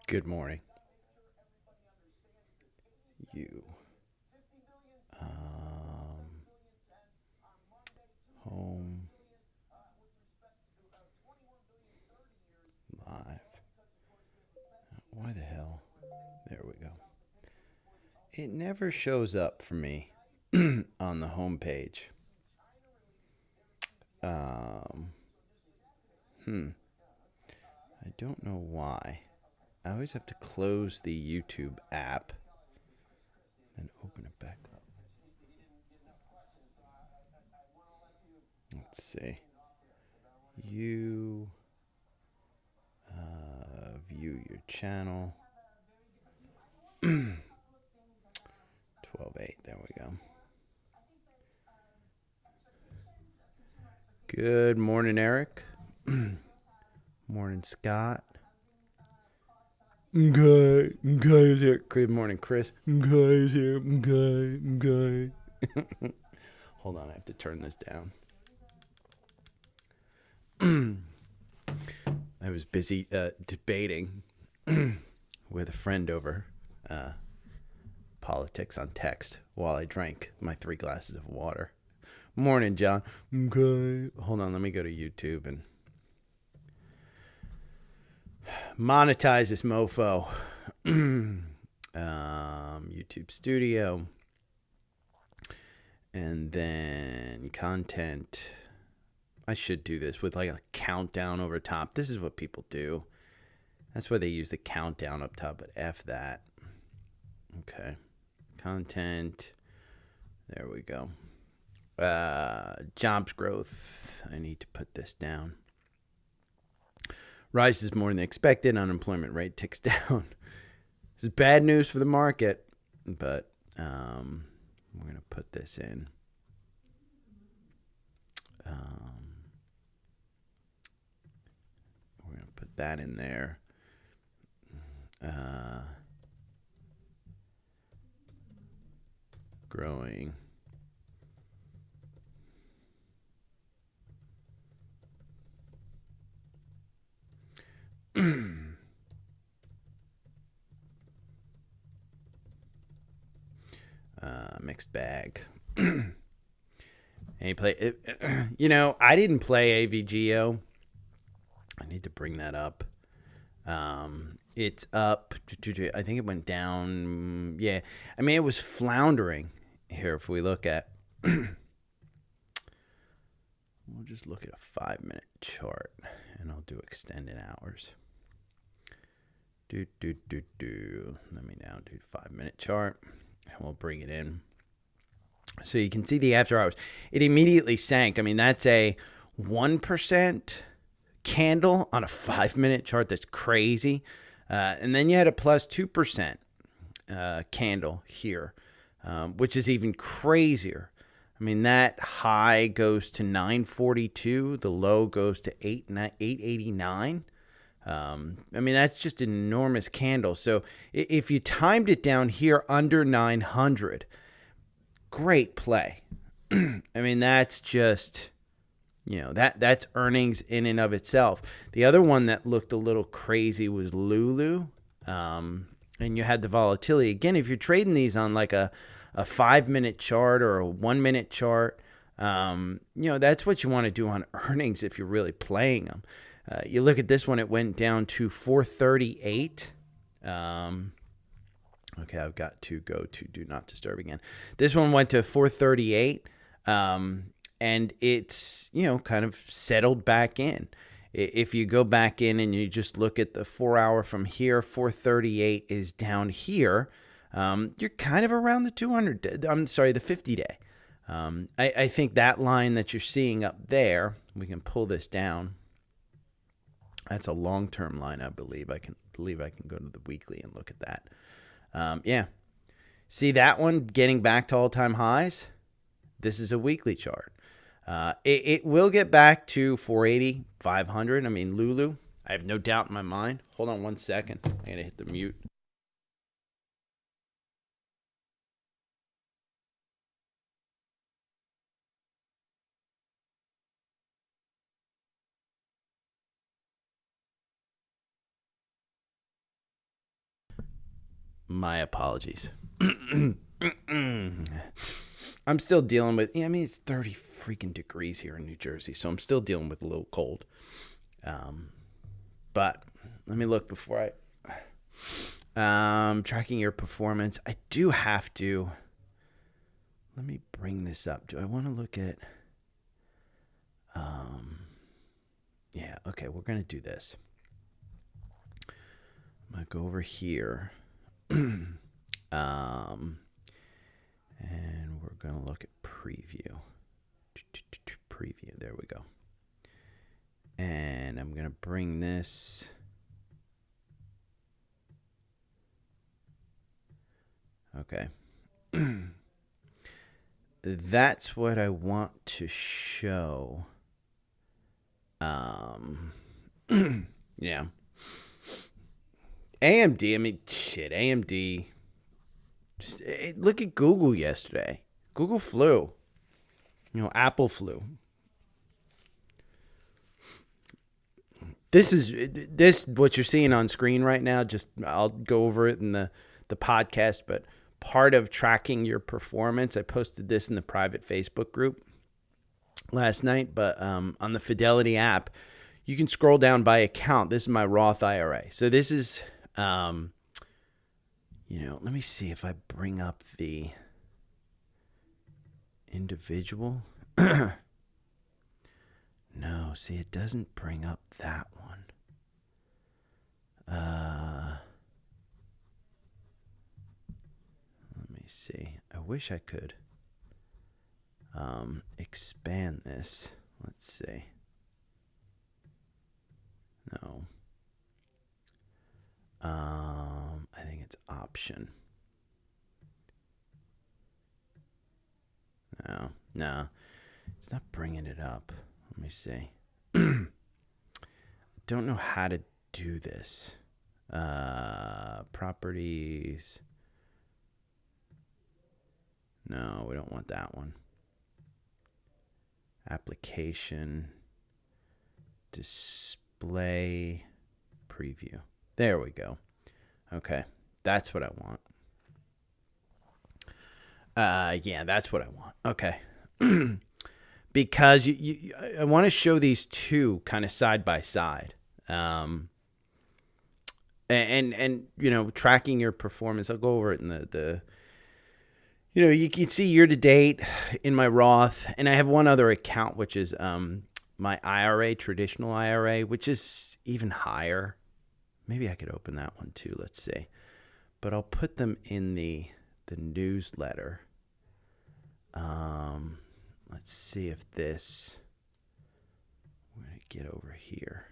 Good morning. You. Home. Live. Why the hell? There we go. It never shows up for me on the home page. I don't know why. I always have to close the YouTube app and open it back up. Let's see. You view your channel. 12.8. There we go. Good morning, Eric. Morning, Scott. Guy is here. Good morning, Chris. Guy is here. Guy. Hold on, I have to turn this down. I was busy debating with a friend over politics on text while I drank my 3 glasses of water. Morning, John. Okay. Hold on, let me go to YouTube and monetize this mofo. YouTube Studio. And then content. I should do this with like a countdown over top. This is what people do. That's why they use the countdown up top, but F that. Okay. Content. There we go. Jobs growth. I need to put this down. Rises more than expected. Unemployment rate ticks down. This is bad news for the market, but we're going to put this in. We're going to put that in there. Growing. Mixed bag. And you play, I didn't play AVGO. I need to bring that up. It's up. I think it went down. Yeah. I mean, it was floundering here. If we look at, we'll just look at a 5-minute chart and I'll do extended hours. Let me now do 5-minute chart and we'll bring it in. So you can see the after hours. It immediately sank. I mean, that's a 1% candle on a 5-minute chart. That's crazy. And then you had a plus 2% candle here, which is even crazier. I mean, that high goes to 942. The low goes to 889. I mean, that's just an enormous candle. So if you timed it down here under 900, great play. I mean, that's just, that's earnings in and of itself. The other one that looked a little crazy was Lulu. And you had the volatility. Again, if you're trading these on like a 5-minute chart or a 1-minute chart, that's what you want to do on earnings if you're really playing them. You look at this one, it went down to 438. Okay, I've got to go to do not disturb again. This one went to 438, and it's, kind of settled back in. If you go back in and you just look at the 4-hour from here, 438 is down here. You're kind of around the 50-day. I think that line that you're seeing up there, we can pull this down. That's a long-term line, I believe. I can go to the weekly and look at that. Yeah. See that one getting back to all-time highs? This is a weekly chart. It will get back to 480, 500. I mean, Lulu, I have no doubt in my mind. Hold on one second. I'm going to hit the mute. My apologies. I'm still dealing with, I mean, it's 30 freaking degrees here in New Jersey, so I'm still dealing with a little cold. But let me look before tracking your performance. I do have to, let me bring this up. Do I want to look at, yeah, okay, we're going to do this. I'm going to go over here. And we're going to look at preview. Preview, there we go. And I'm going to bring this. Okay. That's what I want to show. Yeah. AMD, I mean, shit, AMD. Just, look at Google yesterday. Google flew. You know, Apple flew. This what you're seeing on screen right now, just I'll go over it in the podcast, but part of tracking your performance, I posted this in the private Facebook group last night, but on the Fidelity app, you can scroll down by account. This is my Roth IRA. So this is, you know, let me see if I bring up the individual. No, see, it doesn't bring up that one. Let me see. I wish I could expand this. Let's see. No. I think it's option. No, it's not bringing it up. Let me see. Don't know how to do this. Properties. No, we don't want that one. Application. Display. Preview. There we go. Okay. That's what I want. Yeah, that's what I want. Okay. Because I want to show these two kind of side by side. And you know, tracking your performance. I'll go over it in the you know, you can see year to date in my Roth, and I have one other account, which is my IRA, traditional IRA, which is even higher. Maybe I could open that one too. Let's see. But I'll put them in the newsletter. Let's see if this, I'm going to get over here.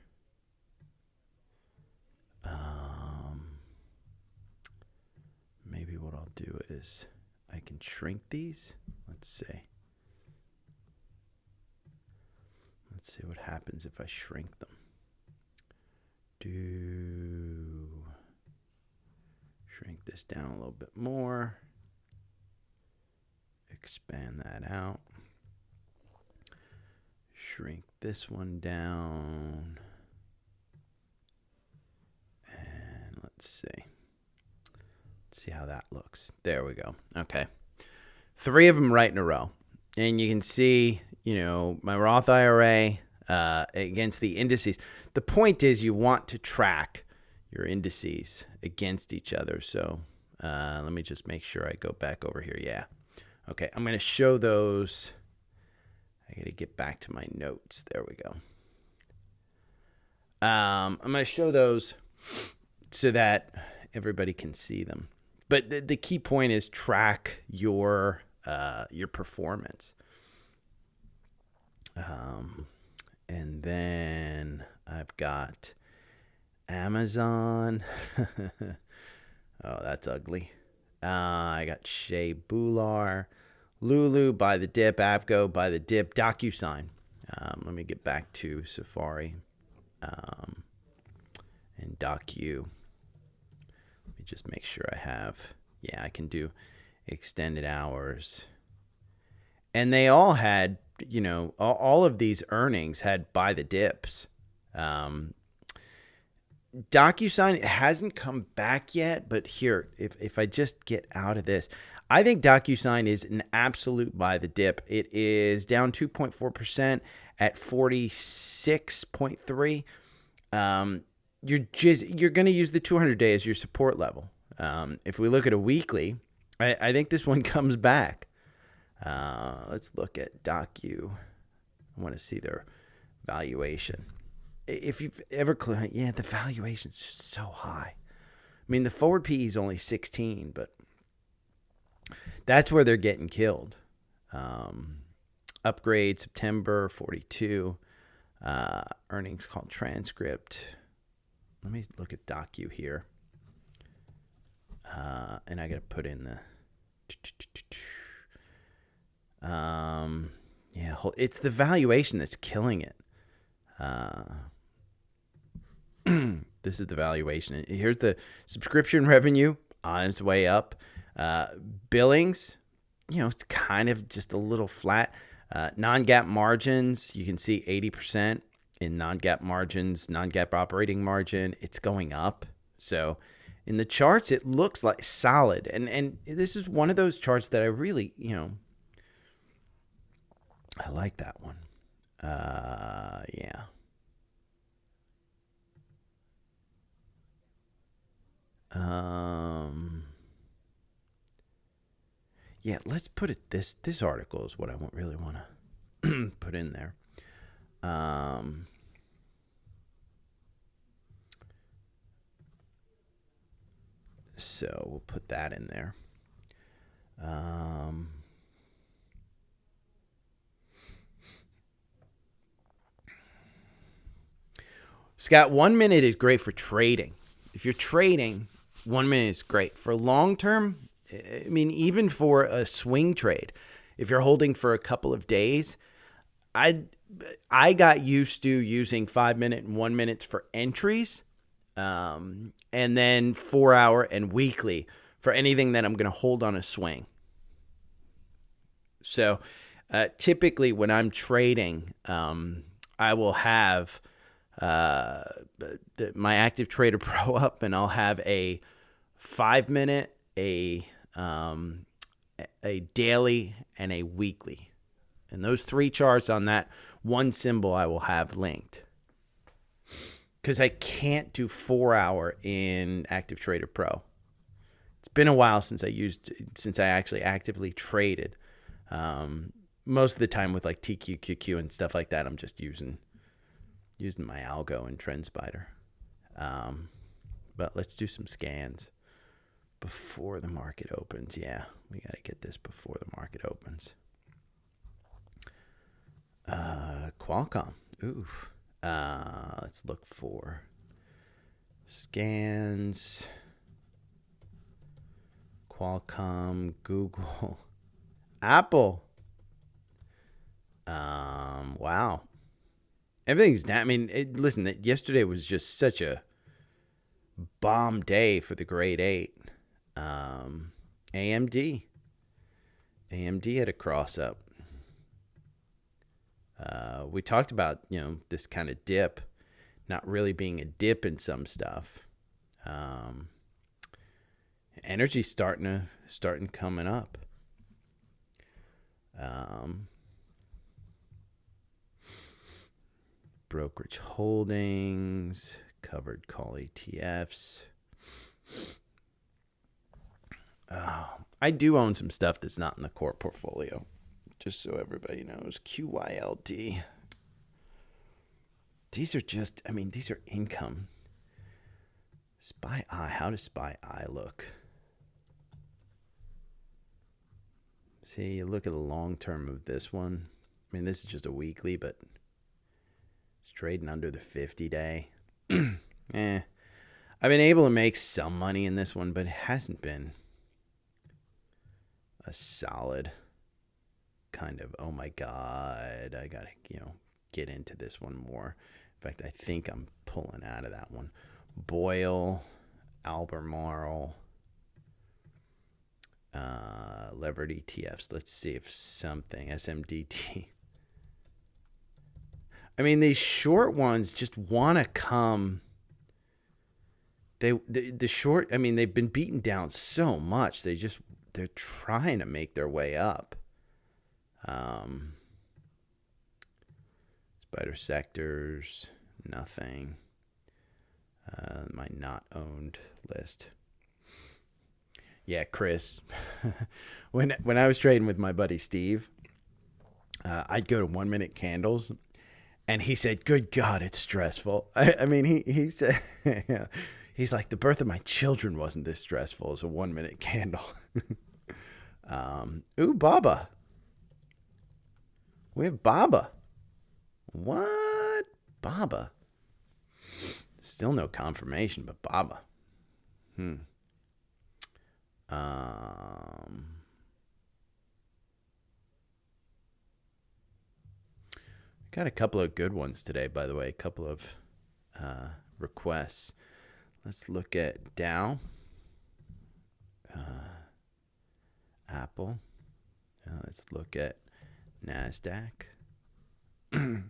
Maybe what I'll do is I can shrink these. Let's see. Let's see what happens if I shrink them. Shrink this down a little bit more. Expand that out. Shrink this one down. And let's see. Let's see how that looks. There we go. Okay. 3 of them right in a row. And you can see, you know, my Roth IRA against the indices. The point is you want to track your indices against each other. So let me just make sure I go back over here. Yeah. Okay, I'm going to show those. I got to get back to my notes. There we go. I'm going to show those so that everybody can see them. But the key point is track your performance. And then I've got Amazon. Oh, that's ugly. I got Shea Bular, Lulu, Buy the Dip, Avgo, Buy the Dip, DocuSign. Let me get back to Safari and Docu. Let me just make sure I have. Yeah, I can do extended hours. And they all had, you know, all of these earnings had Buy the Dips. DocuSign hasn't come back yet, but here, if I just get out of this, I think DocuSign is an absolute buy the dip. It is down 2.4% at 46.3. You're going to use the 200-day as your support level. If we look at a weekly, I think this one comes back. Let's look at Docu. I want to see their valuation. If you've ever, the valuation's just so high. I mean, the forward PE is only 16, but that's where they're getting killed. Upgrade September 42. Earnings call transcript. Let me look at Docu here. And I got to put in the. It's the valuation that's killing it. This is the valuation. Here's the subscription revenue on its way up. Billings, it's kind of just a little flat. Non-GAAP margins, you can see 80% in non-GAAP margins, non-GAAP operating margin. It's going up. So in the charts, it looks like solid. And this is one of those charts that I really, I like that one. Yeah. Yeah, let's put it this article is what I really want to put in there. So we'll put that in there. Scott, 1 minute is great for trading. If you're trading, 1 minute is great. For long term, I mean, even for a swing trade, if you're holding for a couple of days, I got used to using 5 minute and 1 minute for entries, and then 4 hour and weekly for anything that I'm going to hold on a swing. So typically when I'm trading, I will have my Active Trader Pro up, and I'll have a 5 minute, a daily, and a weekly. And those three charts on that one symbol I will have linked. Because I can't do 4 hour in Active Trader Pro. It's been a while since I actually actively traded. Most of the time with like TQQQ and stuff like that, I'm just using my algo and TrendSpider. But let's do some scans before the market opens. Yeah, we got to get this before the market opens. Qualcomm. Ooh. Let's look for scans. Qualcomm, Google, Apple. Wow. Everything's down. I mean, listen, yesterday was just such a bomb day for the grade 8. AMD had a cross up. We talked about, this kind of dip not really being a dip in some stuff. Energy starting coming up. Brokerage holdings, covered call ETFs. I do own some stuff that's not in the core portfolio, just so everybody knows. QYLD. These are these are income. SPY eye. How does SPY eye look? See, you look at the long term of this one. I mean, this is just a weekly, but it's trading under the 50-day. I've been able to make some money in this one, but it hasn't been a solid kind of, oh my God, I got to, get into this one more. In fact, I think I'm pulling out of that one. Boyle, Albemarle, levered ETFs. Let's see if something, SMDT. I mean, these short ones just want to come the short, I mean, they've been beaten down so much. They're trying to make their way up. Spider sectors, nothing. My not owned list. Yeah, Chris. when I was trading with my buddy Steve, I'd go to 1 minute candles, and he said, "Good God, it's stressful." I mean, he said, he's like, the birth of my children wasn't this stressful as a 1 minute candle. Ooh, Baba. We have Baba. What? Baba. Still no confirmation, but Baba. Got a couple of good ones today, by the way. A couple of requests. Let's look at Dow, Apple. Let's look at NASDAQ, AMD,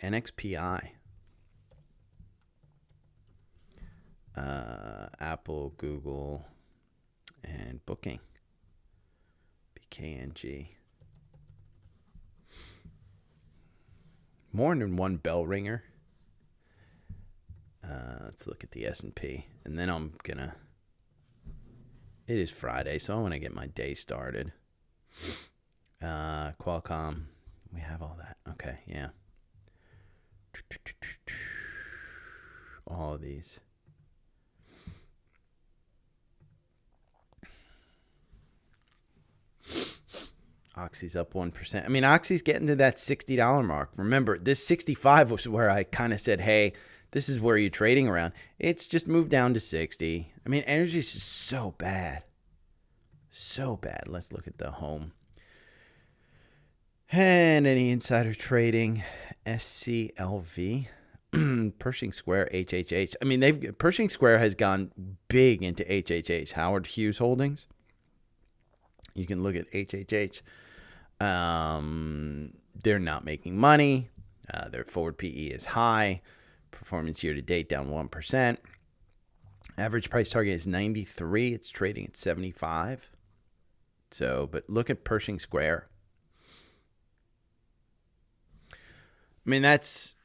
NXPI, Apple, Google, and Booking, BKNG. More than one bell ringer. Let's look at the S&P, and then I'm gonna. It is Friday, so I want to get my day started. Qualcomm, we have all that. Okay, yeah. All of these. Oxy's up 1%. I mean, Oxy's getting to that $60 mark. Remember, this 65 was where I kind of said, hey, this is where you're trading around. It's just moved down to 60. I mean, energy's just so bad. So bad. Let's look at the home. And any insider trading, SCLV, Pershing Square, HHH. I mean, Pershing Square has gone big into HHH, Howard Hughes Holdings. You can look at HHH. They're not making money. Their forward PE is high. Performance year to date down 1%. Average price target is 93. It's trading at 75. So, but look at Pershing Square. I mean, that's,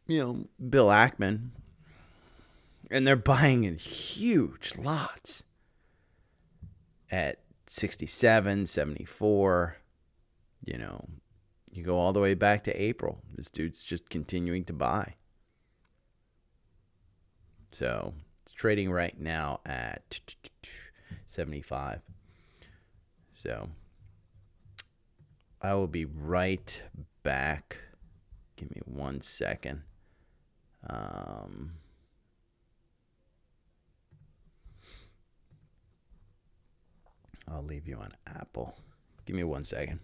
Bill Ackman. And they're buying in huge lots at 67, 74. You go all the way back to April. This dude's just continuing to buy. So it's trading right now at 75. So I will be right back. Give me 1 second. I'll leave you on Apple. Give me 1 second.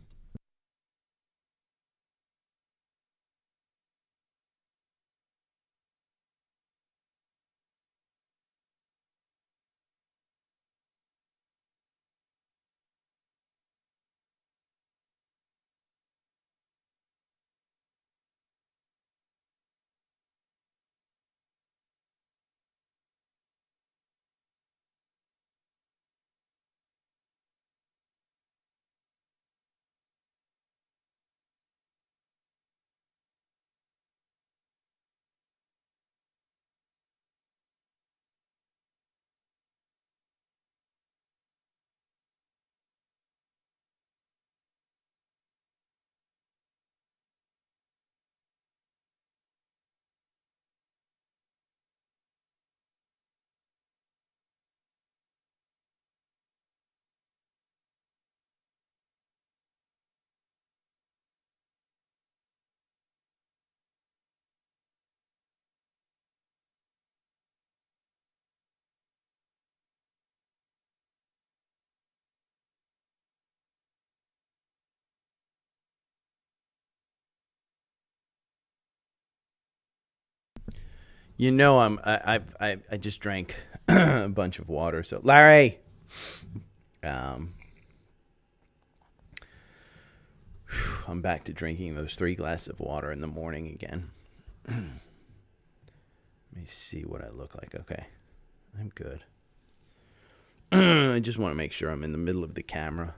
I just drank a bunch of water. So Larry, I'm back to drinking those 3 glasses of water in the morning again. Let me see what I look like. Okay, I'm good. I just want to make sure I'm in the middle of the camera.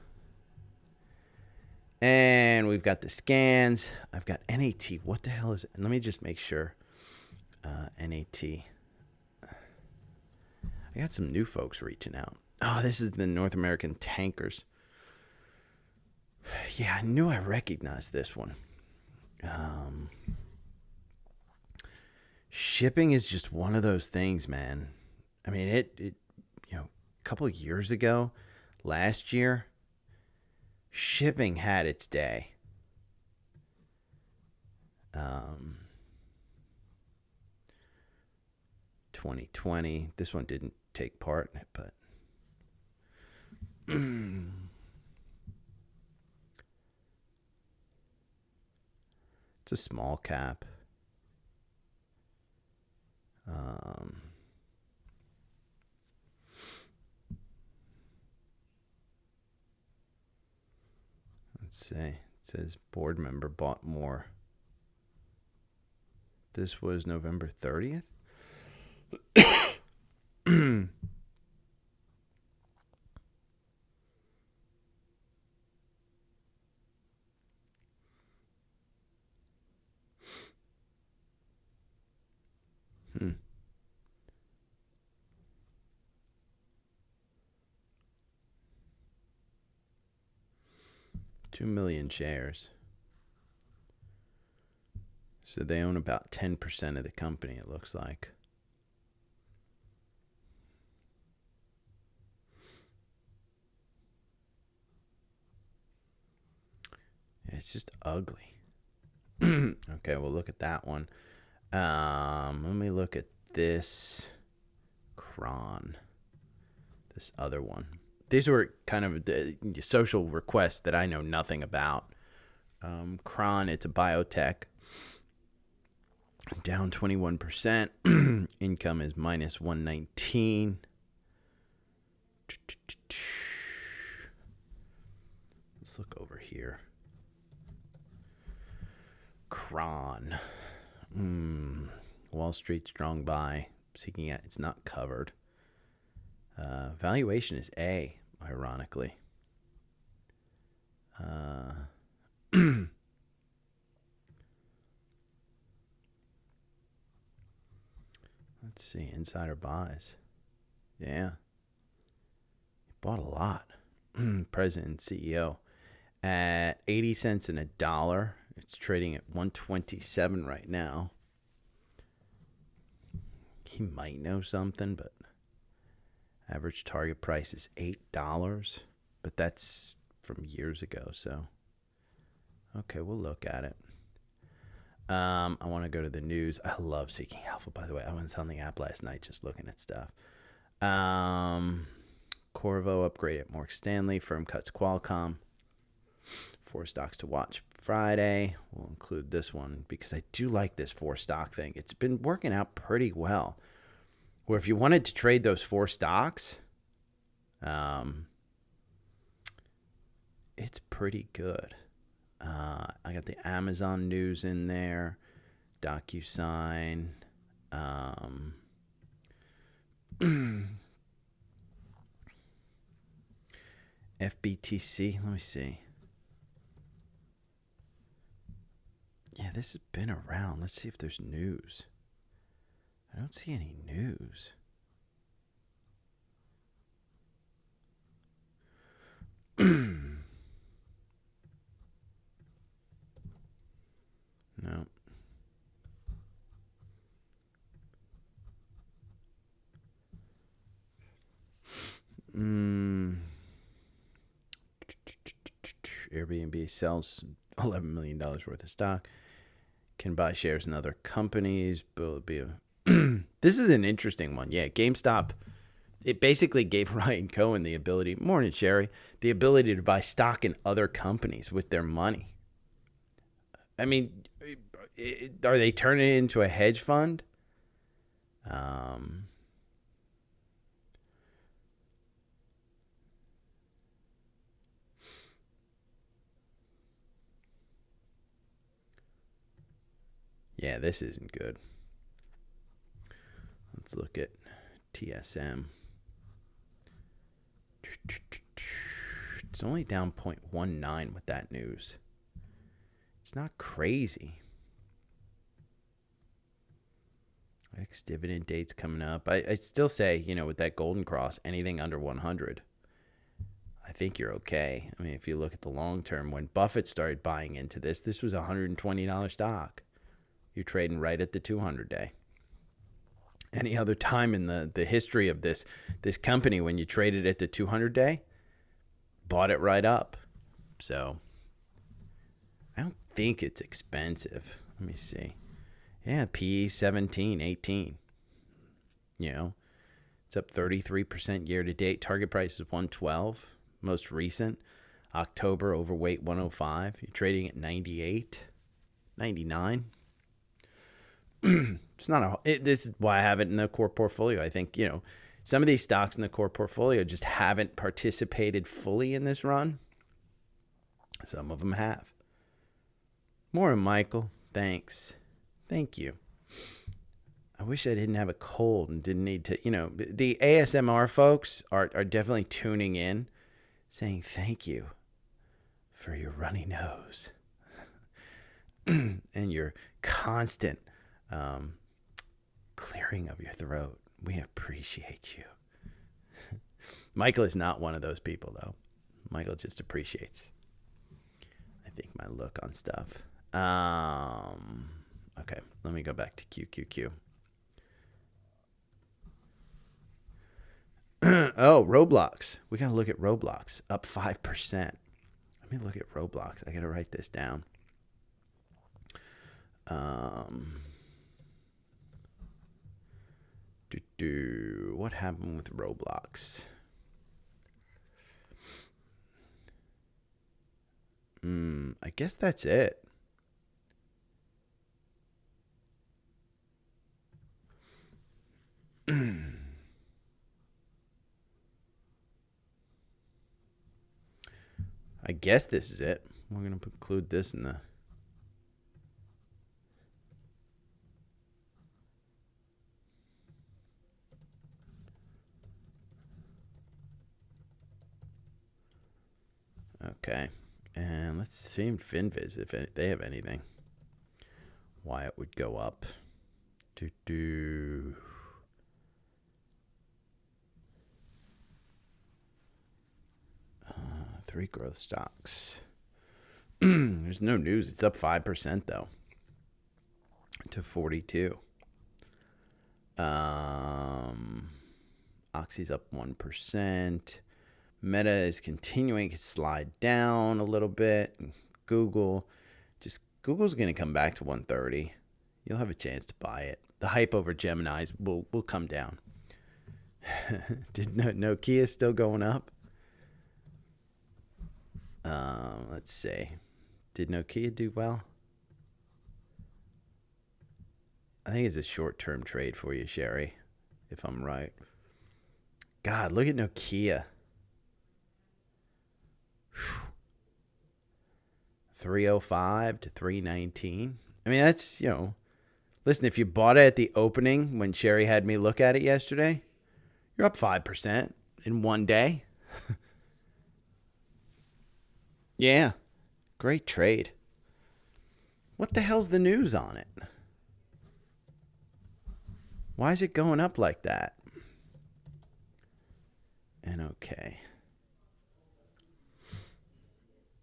And we've got the scans. I've got NAT. What the hell is it? Let me just make sure. NAT. I got some new folks reaching out. Oh, this is the North American tankers. Yeah, I knew I recognized this one. Shipping is just one of those things, man. I mean, it you know, a couple of years ago, last year, shipping had its day. 2020. This one didn't take part in it, but it's a small cap. Let's see. It says board member bought more. This was November 30th. 2 million shares. So they own about 10% of the company, it looks like. It's just ugly. Okay, we'll look at that one. Let me look at this Cron. This other one. These were kind of the social requests that I know nothing about. Cron, it's a biotech. Down 21%. Income is minus 119. Let's look over here. Cron. Wall Street strong buy. Seeking out. It's not covered. Valuation is A, ironically. Let's see. Insider buys. Yeah. He bought a lot. President and CEO. At 80 cents and $1. It's trading at 127 right now. He might know something, but average target price is $8. But that's from years ago, so okay, we'll look at it. I want to go to the news. I love Seeking Alpha, by the way. I was on the app last night just looking at stuff. Corvo upgrade at Morgan Stanley. Firm cuts Qualcomm. 4 stocks to watch Friday. We'll include this one because I do like this 4 stock thing. It's been working out pretty well. Where if you wanted to trade those 4 stocks, it's pretty good. I got the Amazon news in there, DocuSign, FBTC. Let me see. Yeah, this has been around. Let's see if there's news. I don't see any news. No. Airbnb sells $11 million worth of stock. Can buy shares in other companies. This is an interesting one. Yeah, GameStop. It basically gave Ryan Cohen the ability, morning Sherry, the ability to buy stock in other companies with their money. I mean, are they turning it into a hedge fund? Yeah, this isn't good. Let's look at TSM. It's only down 0.19 with that news. It's not crazy. Ex-dividend date's coming up. I still say, you know, with that golden cross, anything under 100, I think you're okay. I mean, if you look at the long term, when Buffett started buying into this was a $120 stock. You're trading right at the 200-day. Any other time in the history of this company, when you traded at the 200-day, bought it right up. So I don't think it's expensive. Let me see. Yeah, PE 17, 18. You know, it's up 33% year to date. Target price is 112. Most recent, October, overweight 105. You're trading at 98, 99. It's not this is why I have it in the core portfolio. I think, you know, some of these stocks in the core portfolio just haven't participated fully in this run. Some of them have. More, Michael. Thanks. Thank you. I wish I didn't have a cold and didn't need to, you know, the ASMR folks are definitely tuning in, saying thank you for your runny nose and your constant clearing of your throat. We appreciate you. Michael is not one of those people, though. Michael just appreciates, I think, my look on stuff. Okay, let me go back to QQQ. Oh, Roblox. We got to look at Roblox. Up 5%. Let me look at Roblox. I got to write this down. What happened with Roblox? I guess that's it. I guess this is it. We're going to include this in the... Okay. And let's see in FinViz if they have anything. Why it would go up. Three growth stocks. There's no news. It's up 5% though. To 42. Oxy's up 1%. Meta is continuing to slide down a little bit. Google's going to come back to 130. You'll have a chance to buy it. The hype over Gemini's will come down. Did Nokia still going up? Let's see. Did Nokia do well? I think it's a short-term trade for you, Sherry, if I'm right. God, look at Nokia. 305 to 319. I mean, that's, you know, listen, if you bought it at the opening when Sherry had me look at it yesterday, you're up 5% in one day. Yeah, great trade. What the hell's the news on it? Why is it going up like that? And okay.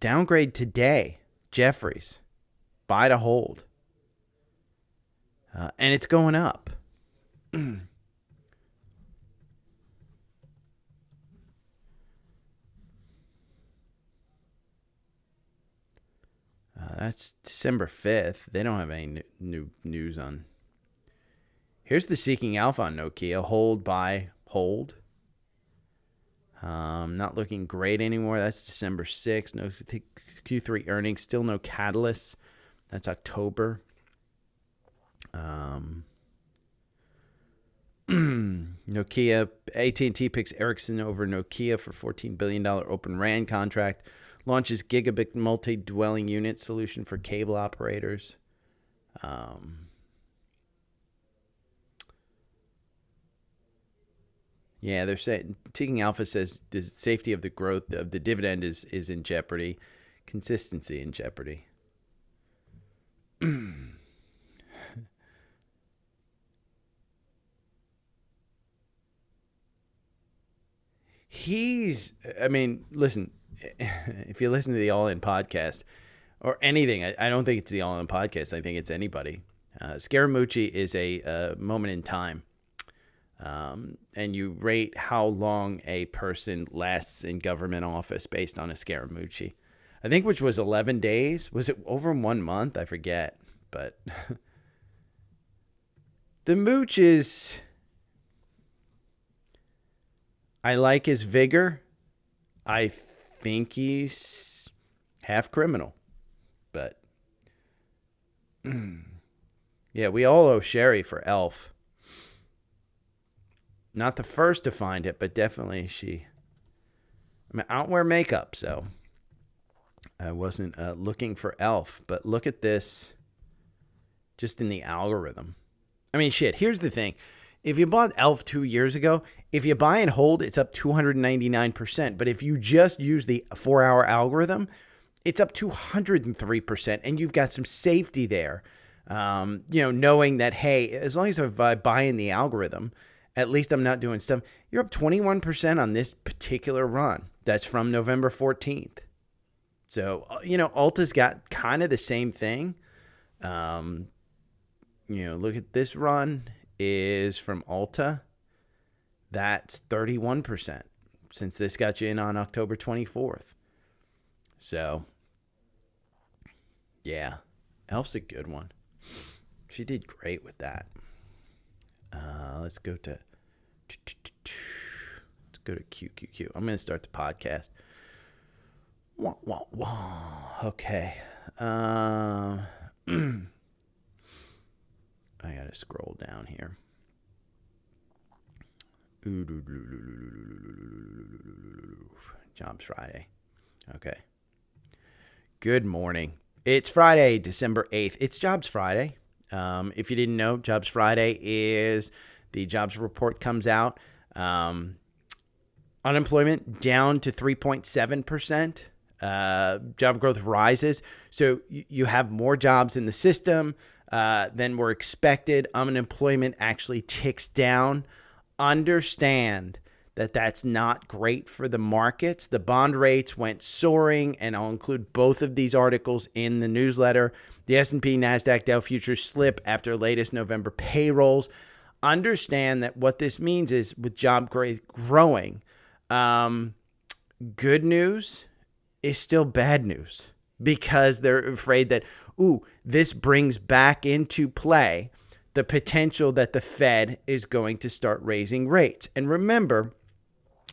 Downgrade today. Jeffries. Buy to hold. And it's going up. That's December 5th. They don't have any new news on. Here's the Seeking Alpha on Nokia. Hold, buy, hold. Not looking great anymore. That's December 6th. No Q3 earnings. Still no catalysts. That's October. Nokia, AT&T picks Ericsson over Nokia for $14 billion Open RAN contract. Launches gigabit multi-dwelling unit solution for cable operators. Yeah, they're saying Taking Alpha says the safety of the growth of the dividend is in jeopardy, consistency in jeopardy. Listen, if you listen to the All In podcast or anything, I don't think it's the All In podcast. I think it's anybody. Scaramucci is a moment in time. And you rate how long a person lasts in government office based on a Scaramucci. I think which was 11 days. Was it over 1 month? I forget. But the Mooch is... I like his vigor. I think he's half criminal. But yeah, we all owe Sherry for Elf. Not the first to find it, but definitely she. I don't wear makeup, so I wasn't looking for Elf. But look at this, just in the algorithm. I mean, shit, here's the thing. If you bought Elf 2 years ago, if you buy and hold, it's up 299%. But if you just use the 4-hour algorithm, it's up 203%. And you've got some safety there, knowing that, hey, as long as I buy in the algorithm, at least I'm not doing stuff. You're up 21% on this particular run. That's from November 14th. So, Alta's got kind of the same thing. Look at this run is from Alta. That's 31% since this got you in on October 24th. So, yeah, Elf's a good one. She did great with that. Let's go to QQQ. I'm going to start the podcast. Wah, wah, wah. Okay. I got to scroll down here. Jobs Friday. Okay. Good morning. It's Friday, December 8th. It's Jobs Friday. If you didn't know, Jobs Friday is the jobs report comes out. Unemployment down to 3.7%. Job growth rises. So you have more jobs in the system than were expected. Unemployment actually ticks down. Understand that that's not great for the markets. The bond rates went soaring, and I'll include both of these articles in the newsletter. The S&P, NASDAQ, Dow futures slip after latest November payrolls. Understand that what this means is with job growth growing, good news is still bad news because they're afraid that, this brings back into play the potential that the Fed is going to start raising rates. And remember,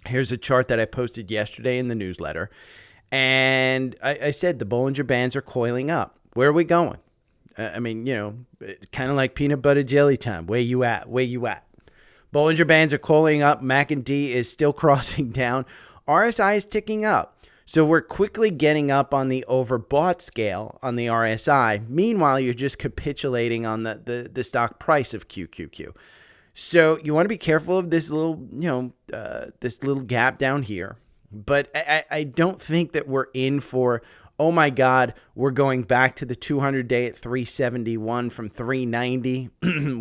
here's a chart that I posted yesterday in the newsletter. And I said the Bollinger Bands are coiling up. Where are we going? Kind of like peanut butter jelly time. Where you at? Where you at? Bollinger Bands are coiling up. MACD is still crossing down. RSI is ticking up. So we're quickly getting up on the overbought scale on the RSI. Meanwhile, you're just capitulating on the stock price of QQQ. So you want to be careful of this little, this little gap down here. But I don't think that we're in for, oh my God, we're going back to the 200-day at 371 from 390,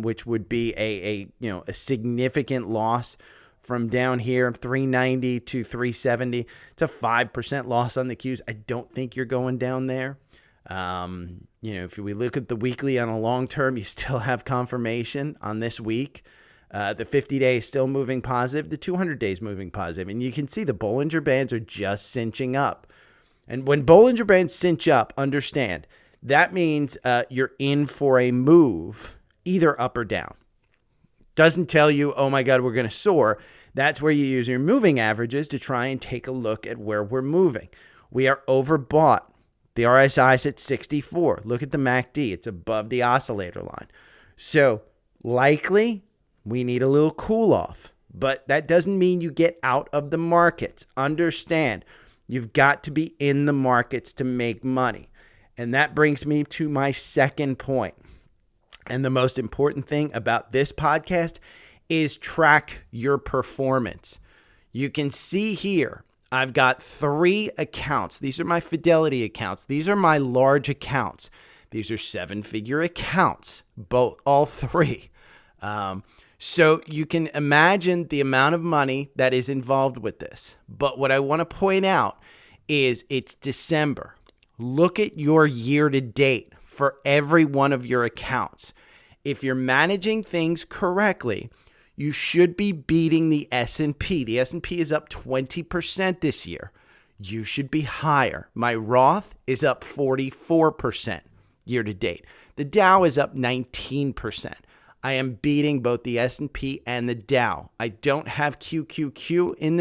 which would be a significant loss from down here, 390 to 370. It's a 5% loss on the Qs. I don't think you're going down there. If we look at the weekly on a long term, you still have confirmation on this week. The 50-day is still moving positive. The 200-day is moving positive. And you can see the Bollinger Bands are just cinching up. And when Bollinger Bands cinch up, understand, that means you're in for a move, either up or down. Doesn't tell you, oh my God, we're going to soar. That's where you use your moving averages to try and take a look at where we're moving. We are overbought. The RSI is at 64. Look at the MACD. It's above the oscillator line. So likely we need a little cool off, but that doesn't mean you get out of the markets. Understand, you've got to be in the markets to make money. And that brings me to my second point. And the most important thing about this podcast is track your performance. You can see here, I've got 3 accounts. These are my Fidelity accounts. These are my large accounts. These are 7-figure accounts, all 3. So you can imagine the amount of money that is involved with this. But what I want to point out is it's December. Look at your year to date for every one of your accounts. If you're managing things correctly, you should be beating the S&P. The S&P is up 20% this year. You should be higher. My Roth is up 44% year to date. The Dow is up 19%. I am beating both the S&P and the Dow. I don't have QQQ in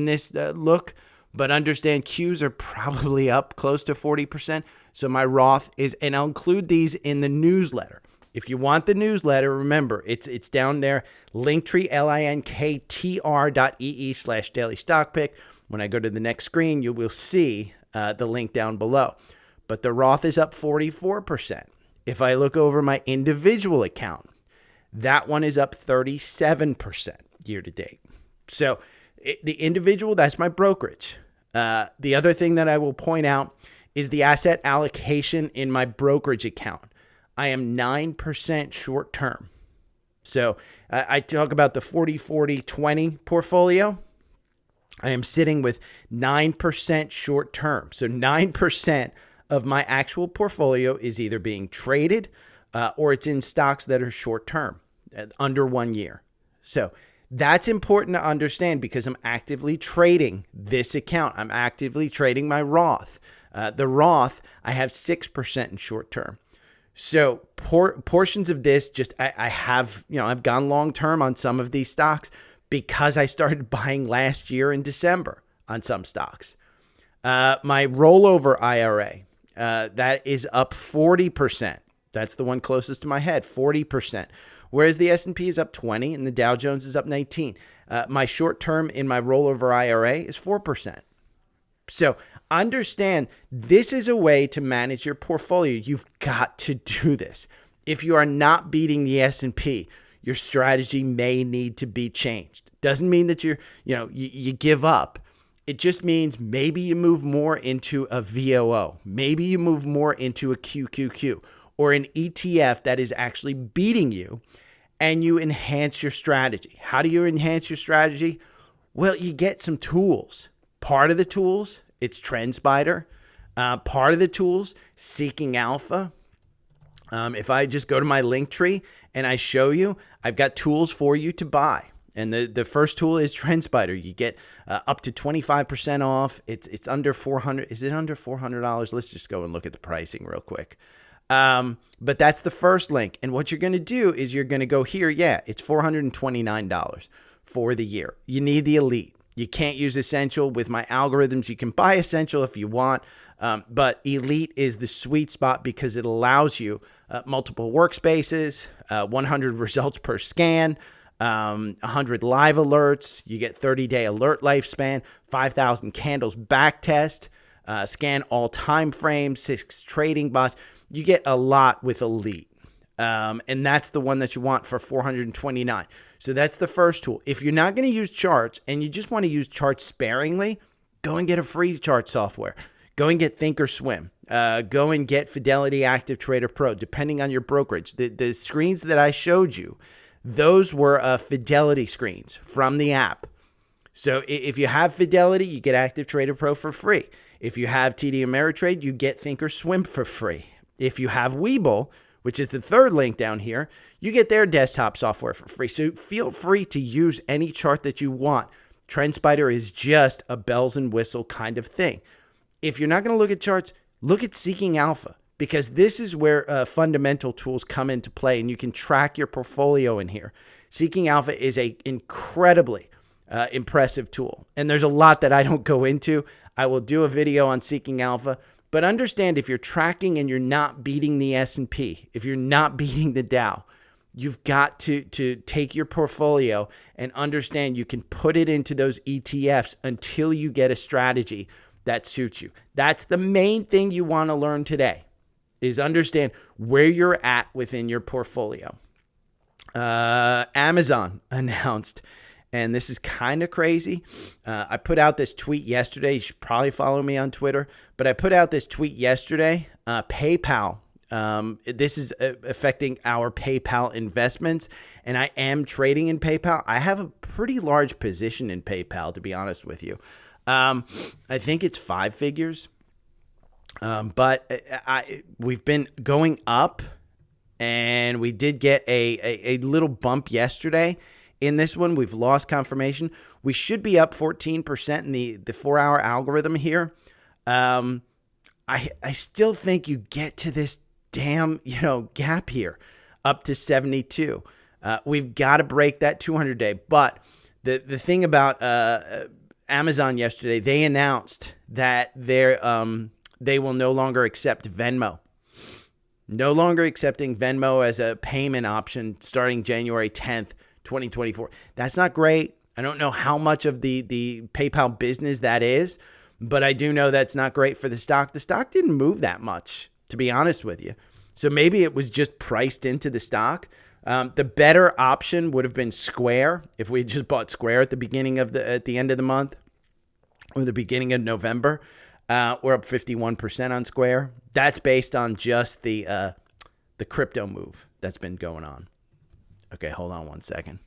this look, but understand Qs are probably up close to 40%. So my Roth is, and I'll include these in the newsletter. If you want the newsletter, remember, it's down there, Linktree, linktr.ee/daily stock pick. When I go to the next screen, you will see the link down below. But the Roth is up 44%. If I look over my individual account, that one is up 37% year to date. So the individual, that's my brokerage. The other thing that I will point out is the asset allocation in my brokerage account. I am 9% short term. So I talk about the 40-40-20 portfolio. I am sitting with 9% short term. So 9% of my actual portfolio is either being traded or it's in stocks that are short term, under 1 year. So that's important to understand because I'm actively trading this account. I'm actively trading my Roth. The Roth, I have 6% in short term. So portions of this, I have, I've gone long term on some of these stocks because I started buying last year in December on some stocks. My rollover IRA, that is up 40%. That's the one closest to my head, 40%. Whereas the S&P is up 20 and the Dow Jones is up 19. My short term in my rollover IRA is 4%. So understand this is a way to manage your portfolio. You've got to do this. If you are not beating the S&P, your strategy may need to be changed. Doesn't mean that you give up. It just means maybe you move more into a VOO. Maybe you move more into a QQQ or an ETF that is actually beating you, and you enhance your strategy. How do you enhance your strategy? Well, you get some tools. Part of the tools, it's TrendSpider. Part of the tools, Seeking Alpha. If I just go to my Linktree and I show you, I've got tools for you to buy. And the first tool is TrendSpider. You get up to 25% off. It's under $400. Is it under $400? Let's just go and look at the pricing real quick. But that's the first link. And what you're going to do is you're going to go here. Yeah, it's $429 for the year. You need the Elite. You can't use Essential with my algorithms. You can buy Essential if you want, but Elite is the sweet spot because it allows you multiple workspaces, 100 results per scan, 100 live alerts. You get 30-day alert lifespan, 5,000 candles back test, scan all time frames, 6 trading bots. You get a lot with Elite. And that's the one that you want for $429. So that's the first tool. If you're not going to use charts and you just want to use charts sparingly, go and get a free chart software. Go and get Thinkorswim. Go and get Fidelity Active Trader Pro, depending on your brokerage. The screens that I showed you, those were Fidelity screens from the app. So if you have Fidelity, you get Active Trader Pro for free. If you have TD Ameritrade, you get Thinkorswim for free. If you have Webull, which is the third link down here, you get their desktop software for free. So feel free to use any chart that you want. TrendSpider is just a bells and whistle kind of thing. If you're not going to look at charts, look at Seeking Alpha, because this is where fundamental tools come into play, and you can track your portfolio in here. Seeking Alpha is an incredibly impressive tool, and there's a lot that I don't go into. I will do a video on Seeking Alpha. But understand, if you're tracking and you're not beating the S&P, if you're not beating the Dow, you've got to take your portfolio and understand you can put it into those ETFs until you get a strategy that suits you. That's the main thing you want to learn today, is understand where you're at within your portfolio. Amazon announced, and this is kind of crazy. I put out this tweet yesterday. You should probably follow me on Twitter, but I put out this tweet yesterday. PayPal. This is affecting our PayPal investments, and I am trading in PayPal. I have a pretty large position in PayPal, to be honest with you. I think it's 5 figures, but we've been going up, and we did get a little bump yesterday. In this one, we've lost confirmation. We should be up 14% in the 4-hour algorithm here. I still think you get to this damn, gap here up to 72. We've got to break that 200-day. But the thing about Amazon yesterday, they announced that they will no longer accept Venmo. No longer accepting Venmo as a payment option starting January 10th, 2024. That's not great. I don't know how much of the PayPal business that is, but I do know that's not great for the stock. The stock didn't move that much, to be honest with you. So maybe it was just priced into the stock. The better option would have been Square if we just bought Square at the end of the month or the beginning of November. We're up 51% on Square. That's based on just the crypto move that's been going on. Okay, hold on one second.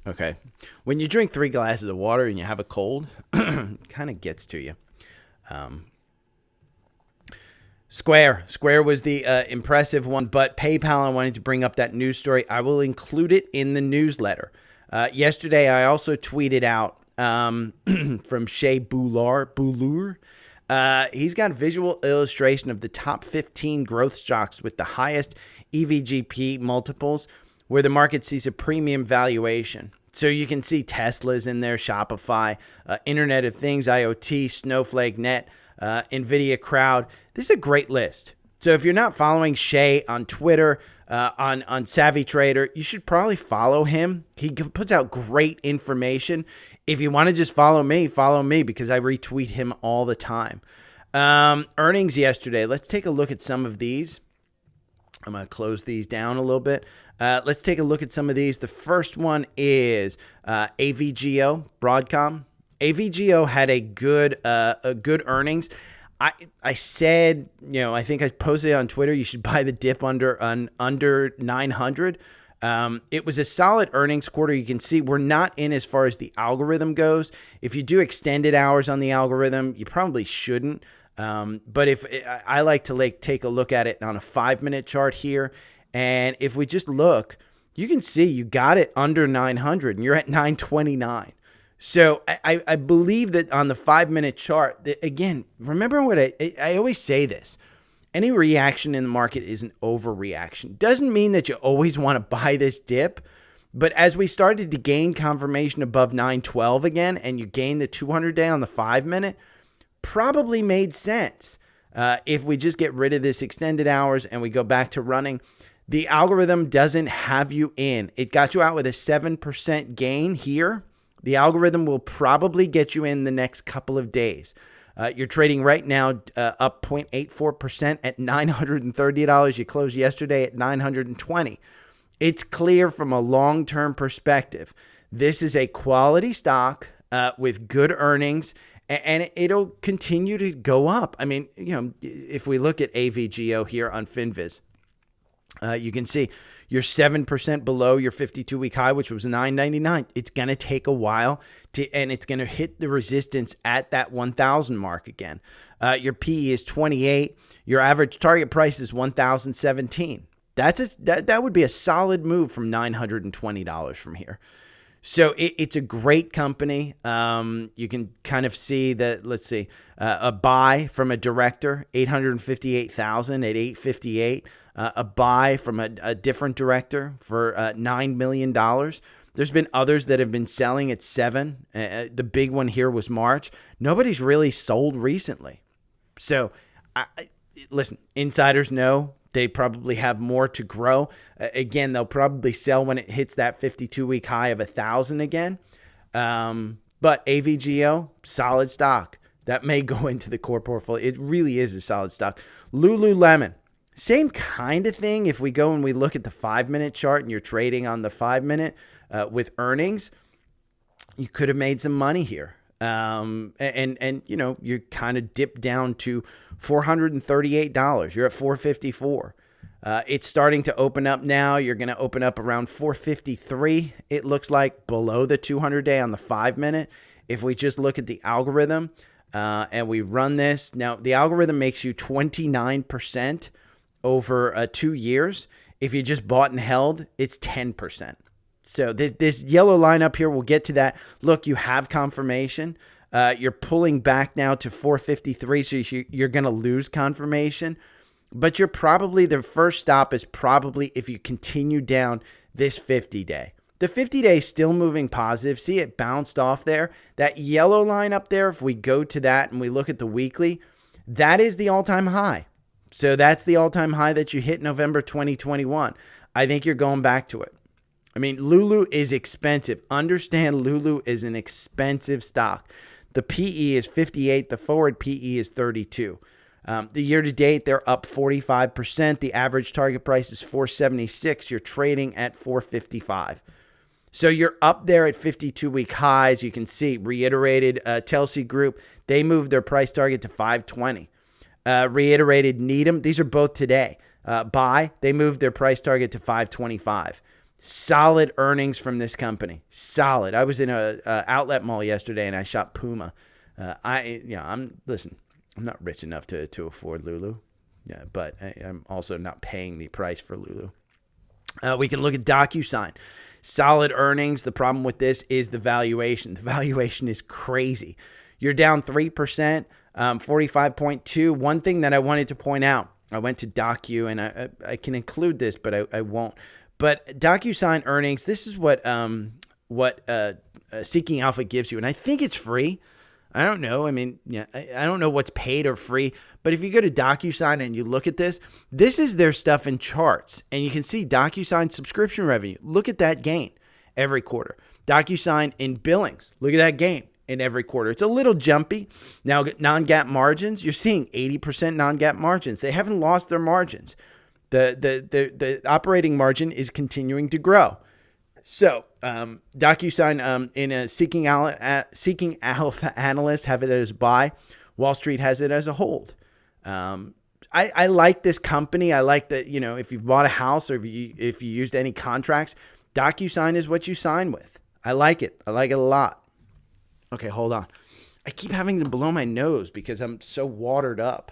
Okay. When you drink 3 glasses of water and you have a cold, it kind of gets to you. Square was the impressive one, but PayPal, I wanted to bring up that news story. I will include it in the newsletter. Yesterday, I also tweeted out from Shea Boulur. He's got a visual illustration of the top 15 growth stocks with the highest EVGP multiples, where the market sees a premium valuation. So you can see Tesla's in there, Shopify, Internet of Things, IoT, Snowflake, Net, NVIDIA, Crowd. This is a great list. So if you're not following Shay on Twitter, on Savvy Trader, you should probably follow him. He puts out great information. If you want to just follow me because I retweet him all the time. Earnings yesterday. Let's take a look at some of these. I'm going to close these down a little bit. Let's take a look at some of these. The first one is AVGO, Broadcom. AVGO had a good earnings. I said, I think I posted on Twitter, you should buy the dip under 900. It was a solid earnings quarter. You can see we're not in as far as the algorithm goes. If you do extended hours on the algorithm, you probably shouldn't. But if I like to take a look at it on a 5-minute chart here. And if we just look, you can see you got it under 900 and you're at 929. So I believe that on the 5-minute chart, that, again, remember what I always say this. Any reaction in the market is an overreaction. Doesn't mean that you always want to buy this dip. But as we started to gain confirmation above 912 again, and you gain the 200-day on the 5-minute, probably made sense. If we just get rid of this extended hours and we go back to running, the algorithm doesn't have you in. It got you out with a 7% gain here. The algorithm will probably get you in the next couple of days. You're trading right now up 0.84% at $930. You closed yesterday at $920. It's clear from a long-term perspective. This is a quality stock with good earnings, and it'll continue to go up. I mean, if we look at AVGO here on FinViz, you can see you're 7% below your 52-week high, which was $9.99. It's going to take a while, and it's going to hit the resistance at that 1,000 mark again. Your PE is 28. Your average target price is 1,017. That would be a solid move from $920 from here. So it's a great company. You can kind of see that, let's see, a buy from a director, $858,000 at $858. A buy from a different director for $9 million. There's been others that have been selling at $7. The big one here was March. Nobody's really sold recently. So, listen, insiders know they probably have more to grow. Again, they'll probably sell when it hits that 52-week high of 1,000 again. But AVGO, solid stock. That may go into the core portfolio. It really is a solid stock. Lululemon, same kind of thing. If we go and we look at the 5-minute chart and you're trading on the 5-minute with earnings, you could have made some money here. And you know, you kind of dipped down to $438. You're at $454. It's starting to open up now. You're going to open up around $453. It looks like below the 200-day on the 5-minute. If we just look at the algorithm and we run this, now the algorithm makes you 29% over 2 years. If you just bought and held, it's 10%. So this yellow line up here, we'll get to that. Look, you have confirmation. You're pulling back now to 453, so you're going to lose confirmation. But you're probably, the first stop is probably if you continue down this 50-day. The 50-day is still moving positive. See, it bounced off there. That yellow line up there, if we go to that and we look at the weekly, that is the all-time high. So that's the all-time high that you hit November 2021. I think you're going back to it. I mean, Lulu is expensive. Understand Lulu is an expensive stock. The PE is 58. The forward PE is 32. The year-to-date, they're up 45%. The average target price is 476. You're trading at 455. So you're up there at 52-week highs. You can see reiterated Telsey Group. They moved their price target to 520. Reiterated Needham. These are both today. Buy. They moved their price target to 525. Solid earnings from this company. Solid. I was in a outlet mall yesterday and I shot Puma. I'm not rich enough to afford Lulu. Yeah, but I'm also not paying the price for Lulu. We can look at DocuSign. Solid earnings. The problem with this is the valuation. The valuation is crazy. You're down 3%, 45.2. One thing that I wanted to point out, I went to Docu, and I can include this, but I won't. But DocuSign earnings, this is what Seeking Alpha gives you. And I think it's free. I don't know. I mean, yeah, I don't know what's paid or free. But if you go to DocuSign and you look at this, this is their stuff in charts. And you can see DocuSign subscription revenue. Look at that gain every quarter. DocuSign in billings. Look at that gain in every quarter. It's a little jumpy. Now, non-GAAP margins, you're seeing 80% non-GAAP margins. They haven't lost their margins. The operating margin is continuing to grow. So DocuSign in a Seeking Alpha analyst have it as buy. Wall Street has it as a hold. I like this company. I like that, you know, if you've bought a house or if you used any contracts, DocuSign is what you sign with. I like it. I like it a lot. Okay, hold on. I keep having to blow my nose because I'm so watered up.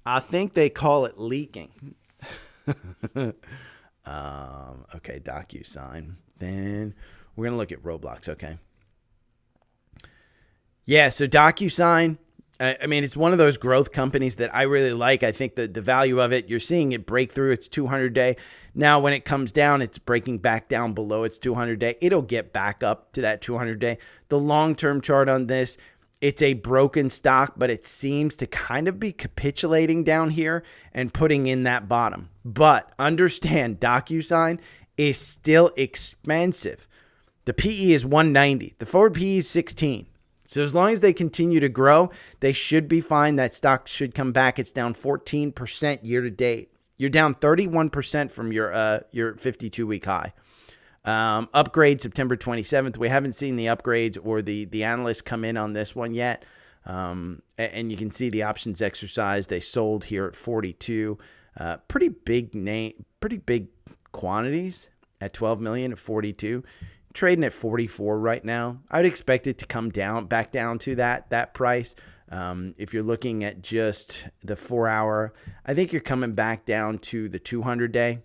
I think they call it leaking. Okay, DocuSign. Then we're going to look at Roblox, okay? Yeah, so DocuSign, I mean, it's one of those growth companies that I really like. I think that the value of it, you're seeing it break through its 200-day. Now, when it comes down, it's breaking back down below its 200-day. It'll get back up to that 200-day. The long-term chart on this, it's a broken stock, but it seems to kind of be capitulating down here and putting in that bottom. But understand, DocuSign is still expensive. The PE is 190. The forward PE is 16. So as long as they continue to grow, they should be fine. That stock should come back. It's down 14% year to date. You're down 31% from your 52-week high. Upgrade September 27th. We haven't seen the upgrades or the analysts come in on this one yet. And you can see the options exercise. They sold here at 42. Pretty big quantities at 12 million at 42. trading at 44 right now. I'd expect it to come down, back down to that price. If you're looking at just the 4 hour, I think you're coming back down to the 200 day,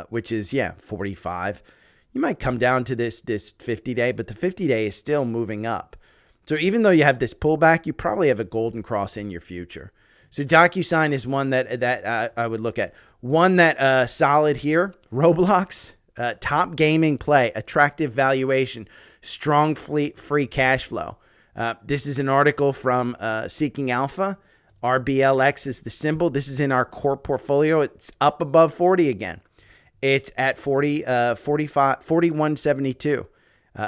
which is, 45. You might come down to this 50 day, but the 50 day is still moving up. So even though you have this pullback, you probably have a golden cross in your future. So DocuSign is one that I would look at. One that solid here, Roblox, top gaming play, attractive valuation, strong free cash flow. This is an article from Seeking Alpha. RBLX is the symbol. This is in our core portfolio. It's up above 40 again. It's at 41.72.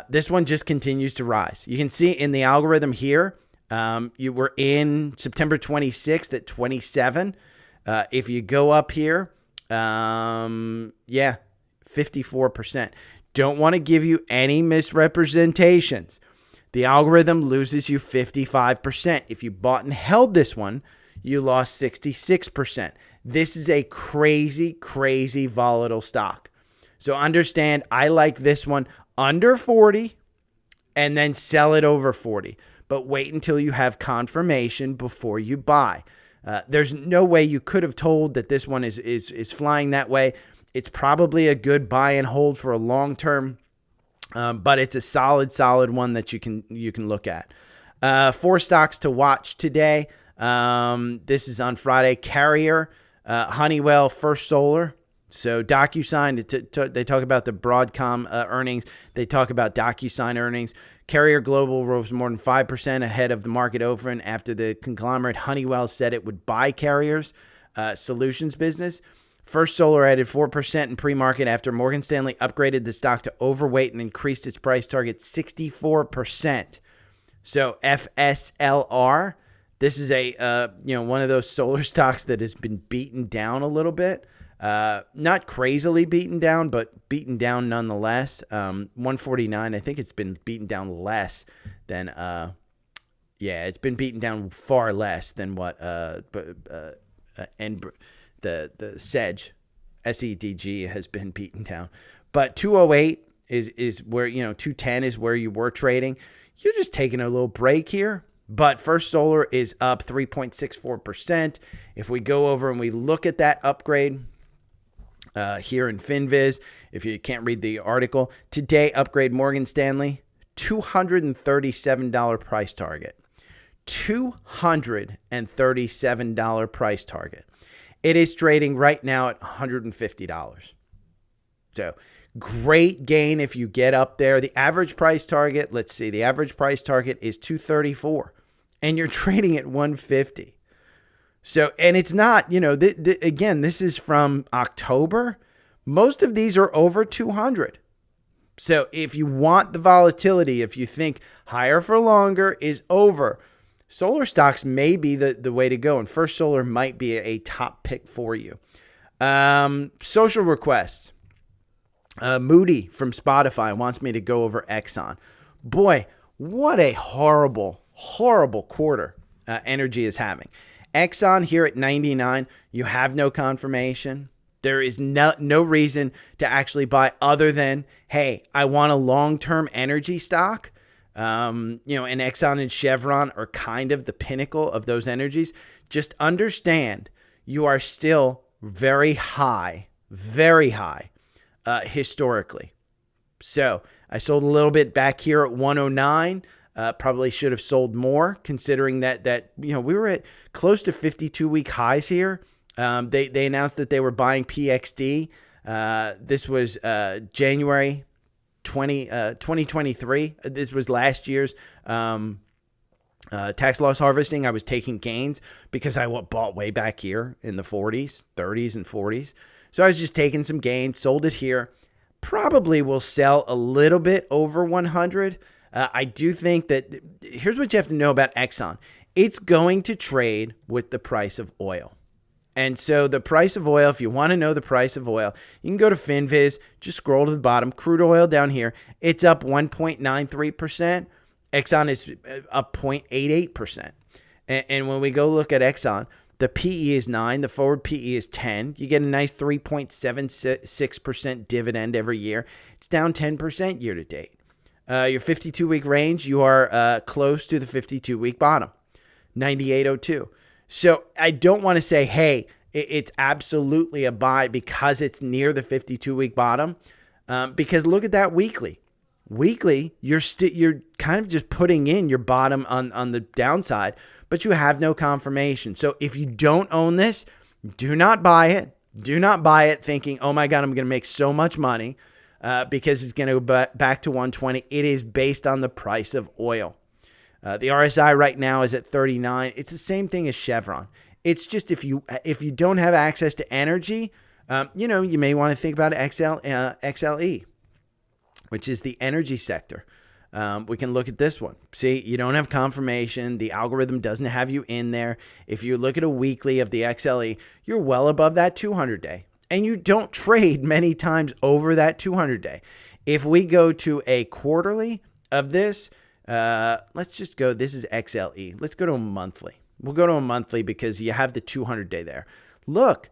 This one just continues to rise. You can see in the algorithm here, you were in September 26th at 27. If you go up here, 54%. Don't want to give you any misrepresentations. The algorithm loses you 55%. If you bought and held this one, you lost 66%. This is a crazy, crazy volatile stock. So understand, I like this one under 40 and then sell it over 40. But wait until you have confirmation before you buy. There's no way you could have told that this one is flying that way. It's probably a good buy and hold for a long term, but it's a solid one that you can look at. 4 stocks to watch today. This is on Friday. Carrier, Honeywell, First Solar. So DocuSign, they talk about the Broadcom earnings. They talk about DocuSign earnings. Carrier Global rose more than 5% ahead of the market open after the conglomerate Honeywell said it would buy Carrier's solutions business. First Solar added 4% in pre-market after Morgan Stanley upgraded the stock to overweight and increased its price target 64%. So FSLR, this is a one of those solar stocks that has been beaten down a little bit. Not crazily beaten down, but beaten down nonetheless. 149, I think it's been beaten down less than, it's been beaten down far less than what, and the SEDG, SEDG has been beaten down. But 208 is where, 210 is where you were trading. You're just taking a little break here. But First Solar is up 3.64%. If we go over and we look at that upgrade, here in FinViz, if you can't read the article, today upgrade Morgan Stanley, $237 price target. $237 price target. It is trading right now at $150. So great gain if you get up there. The average price target, let's see, the average price target is $234, and you're trading at $150. So, and it's not, again, this is from October. Most of these are over 200. So if you want the volatility, if you think higher for longer is over, solar stocks may be the way to go. And First Solar might be a top pick for you. Social requests. Moody from Spotify wants me to go over Exxon. Boy, what a horrible quarter Energy is having. Exxon here at 99, you have no confirmation. There is no reason to actually buy other than, hey, I want a long-term energy stock. And Exxon and Chevron are kind of the pinnacle of those energies. Just understand you are still very high historically. So I sold a little bit back here at 109. Probably should have sold more, considering that we were at close to 52-week highs here. They announced that they were buying PXD. This was January 2023. This was last year's tax loss harvesting. I was taking gains because I bought way back here in the 40s, 30s, and 40s. So I was just taking some gains, sold it here. Probably will sell a little bit over 100. I do think that here's what you have to know about Exxon. It's going to trade with the price of oil. And so the price of oil, if you want to know the price of oil, you can go to FinViz, just scroll to the bottom, crude oil down here. It's up 1.93%. Exxon is up 0.88%. And when we go look at Exxon, The PE is 9. The forward PE is 10. You get a nice 3.76% dividend every year. It's down 10% year to date. Your 52-week range, you are close to the 52-week bottom, 98.02. So I don't want to say, hey, it's absolutely a buy because it's near the 52-week bottom, because look at that weekly. Weekly, you're kind of just putting in your bottom on the downside, but you have no confirmation. So if you don't own this, do not buy it. Do not buy it thinking, oh my God, I'm going to make so much money because it's going to go back to 120. It is based on the price of oil. The RSI right now is at 39. It's the same thing as Chevron. It's just if you don't have access to energy, you may want to think about XLE, which is the energy sector. We can look at this one. See, you don't have confirmation. The algorithm doesn't have you in there. If you look at a weekly of the XLE, you're well above that 200-day. And you don't trade many times over that 200-day. If we go to a quarterly of this, let's just go, this is XLE. Let's go to a monthly. We'll go to a monthly because you have the 200-day there. Look,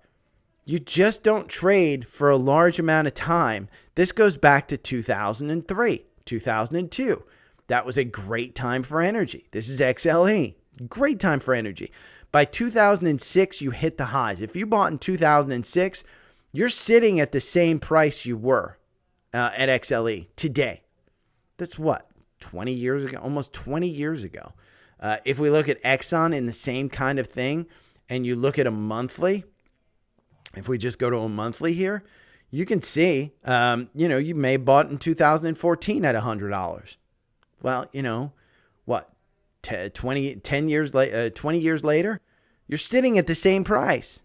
you just don't trade for a large amount of time. This goes back to 2003, 2002. That was a great time for energy. This is XLE. Great time for energy. By 2006, you hit the highs. If you bought in 2006, you're sitting at the same price you were at XLE today. That's what, 20 years ago? Almost 20 years ago. If we look at Exxon in the same kind of thing, and you look at a monthly, if we just go to a monthly here, you can see, you may have bought in 2014 at $100. Well, what, 20 years later, you're sitting at the same price.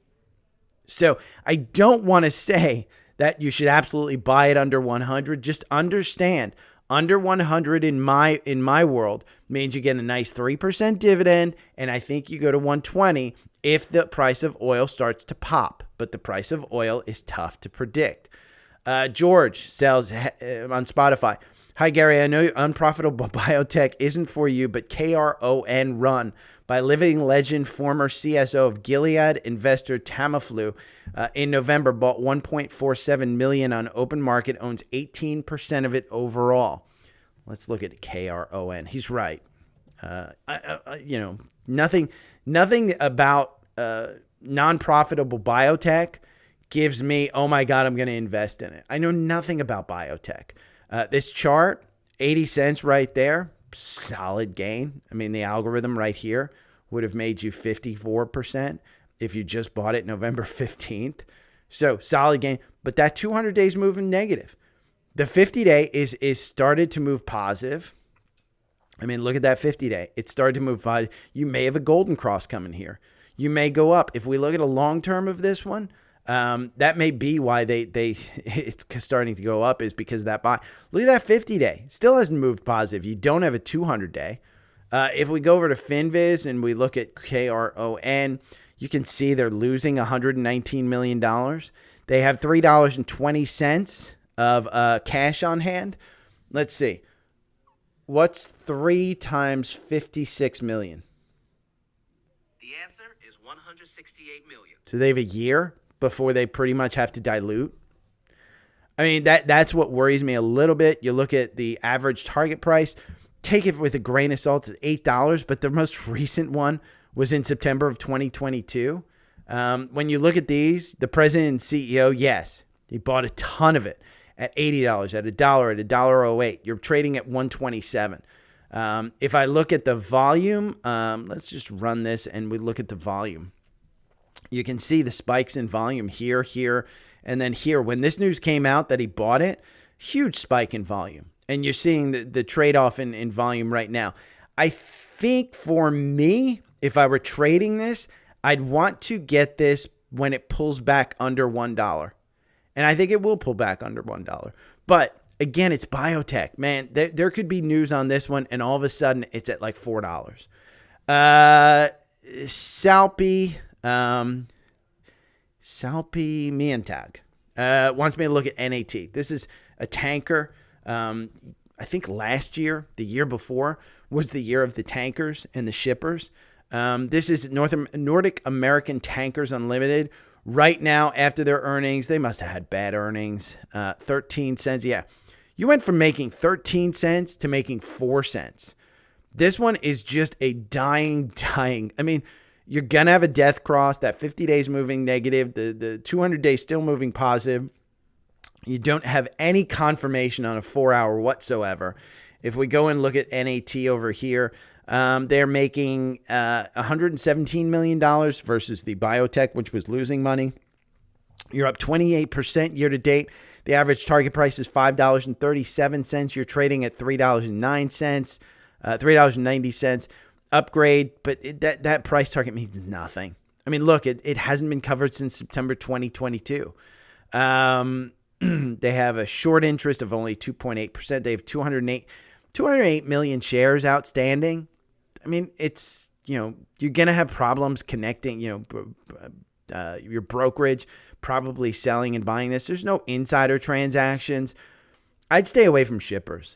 So I don't want to say that you should absolutely buy it under 100. Just understand, under 100 in my world means you get a nice 3% dividend, and I think you go to 120 if the price of oil starts to pop. But the price of oil is tough to predict. George sells on Spotify. Hi, Gary. I know unprofitable biotech isn't for you, but KRON run by living legend, former CSO of Gilead, investor Tamiflu, in November bought $1.47 million on open market, owns 18% of it overall. Let's look at KRON. He's right. Nothing about non-profitable biotech gives me, oh my God, I'm going to invest in it. I know nothing about biotech. This chart, 80 cents right there, solid gain. I mean, the algorithm right here would have made you 54% if you just bought it November 15th. So solid gain, but that 200 days moving negative. The 50-day is started to move positive. I mean, look at that 50-day. It started to move positive. You may have a golden cross coming here. You may go up. If we look at a long term of this one, that may be why it's starting to go up, is because of that buy. Look at that 50-day. Still hasn't moved positive. You don't have a 200-day. If we go over to FinViz and we look at KRON, you can see they're losing $119 million. They have $3.20 of cash on hand. Let's see. What's 3 times 56 million? The answer is 168 million. So they have a year before they pretty much have to dilute. I mean, that's what worries me a little bit. You look at the average target price, take it with a grain of salt, it's $8, but the most recent one was in September of 2022. When you look at these, the president and CEO, yes, he bought a ton of it at $80, at $1, at $1.08. You're trading at 127. If I look at the volume, let's just run this and we look at the volume. You can see the spikes in volume here, and then here. When this news came out that he bought it, huge spike in volume. And you're seeing the trade-off in volume right now. I think for me, if I were trading this, I'd want to get this when it pulls back under $1. And I think it will pull back under $1. But again, it's biotech. Man, there could be news on this one, and all of a sudden, it's at like $4. Salpi Mientag wants me to look at NAT. This is a tanker. I think last year, the year before, was the year of the tankers and the shippers. This is Nordic American Tankers Unlimited. Right now, after their earnings, they must have had bad earnings. 13 cents. Yeah. You went from making 13 cents to making 4 cents. This one is just a dying. I mean, you're going to have a death cross. That 50 days moving negative. The 200 days still moving positive. You don't have any confirmation on a 4-hour whatsoever. If we go and look at NAT over here, they're making $117 million versus the biotech, which was losing money. You're up 28% year to date. The average target price is $5.37. You're trading at $3.09, $3.90. Upgrade, but that price target means nothing. I mean, look, it hasn't been covered since September 2022. They have a short interest of only 2.8%. They have 208 million shares outstanding. I mean, it's, you're going to have problems connecting, your brokerage, probably selling and buying this. There's no insider transactions. I'd stay away from shippers.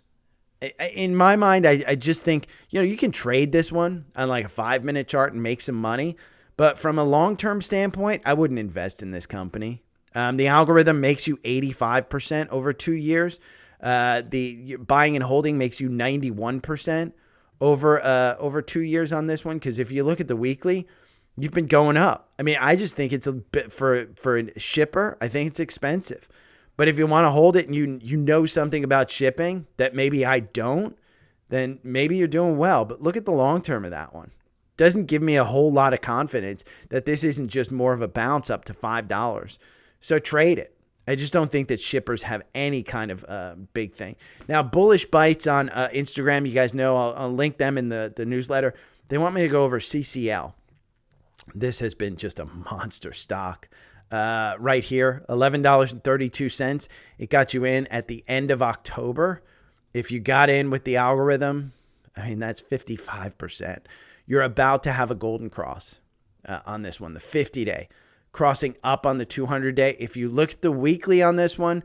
In my mind, I just think, you can trade this one on like a 5-minute chart and make some money. But from a long-term standpoint, I wouldn't invest in this company. The algorithm makes you 85% over 2 years. The buying and holding makes you 91% over 2 years on this one. Because if you look at the weekly, you've been going up. I mean, I just think it's a bit for a shipper. I think it's expensive. But if you want to hold it and you know something about shipping that maybe I don't, then maybe you're doing well. But look at the long term of that one. Doesn't give me a whole lot of confidence that this isn't just more of a bounce up to $5. So trade it. I just don't think that shippers have any kind of big thing. Now, Bullish Bites on Instagram, you guys know, I'll link them in the newsletter. They want me to go over CCL. This has been just a monster stock. Right here, $11.32. It got you in at the end of October. If you got in with the algorithm, I mean, that's 55%. You're about to have a golden cross on this one, the 50-day. Crossing up on the 200-day. If you look at the weekly on this one,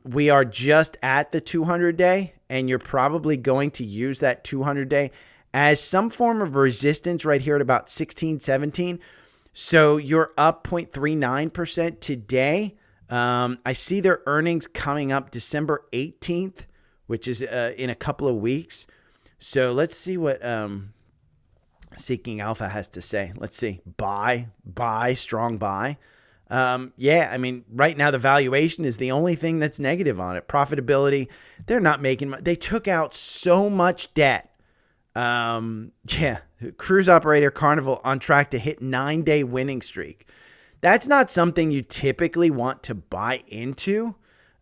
we are just at the 200-day, and you're probably going to use that 200-day as some form of resistance right here at about 16, 17. So you're up 0.39% today. I see their earnings coming up December 18th, which is in a couple of weeks. So let's see what Seeking Alpha has to say. Let's see. Buy, strong buy. Yeah, I mean, right now the valuation is the only thing that's negative on it. Profitability, they're not making money. They took out so much debt. Yeah, cruise operator Carnival on track to hit 9-day winning streak. That's not something you typically want to buy into.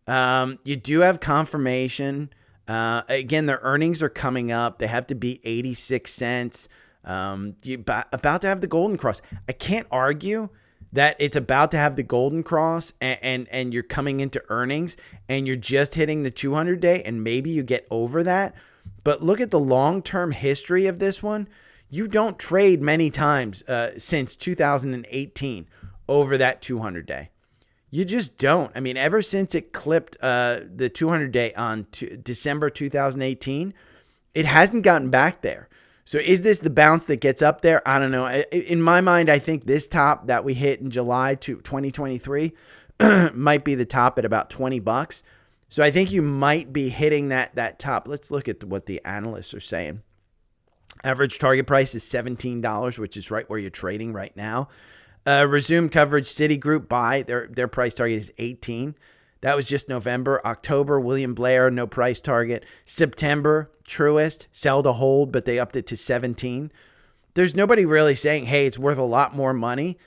You do have confirmation. Again, their earnings are coming up. They have to beat 86 cents. You're about to have the golden cross. I can't argue that it's about to have the golden cross and you're coming into earnings and you're just hitting the 200-day and maybe you get over that. But look at the long-term history of this one. You don't trade many times since 2018 over that 200-day. You just don't. I mean, ever since it clipped the 200-day on December 2018, it hasn't gotten back there. So is this the bounce that gets up there? I don't know. In my mind, I think this top that we hit in July 2023 might be the top at about $20. So I think you might be hitting that top. Let's look at what the analysts are saying. Average target price is $17, which is right where you're trading right now. Resume coverage, Citigroup buy. Their price target is 18. That was just November. October, William Blair, no price target. September, Truist, sell to hold, but they upped it to 17. There's nobody really saying, hey, it's worth a lot more money.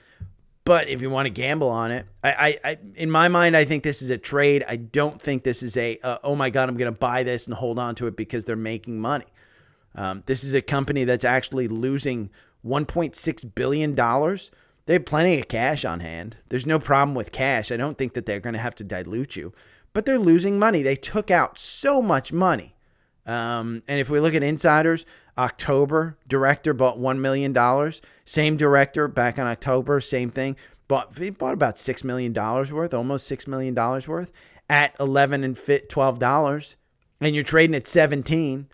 But if you want to gamble on it, I in my mind, I think this is a trade. I don't think this is oh my God, I'm going to buy this and hold on to it because they're making money. This is a company that's actually losing $1.6 billion. They have plenty of cash on hand. There's no problem with cash. I don't think that they're going to have to dilute you, but they're losing money. They took out so much money. And if we look at insiders, October, director bought $1 million. Same director back in October, same thing. He bought about $6 million worth, almost $6 million worth at $11 and $12. And you're trading at 17.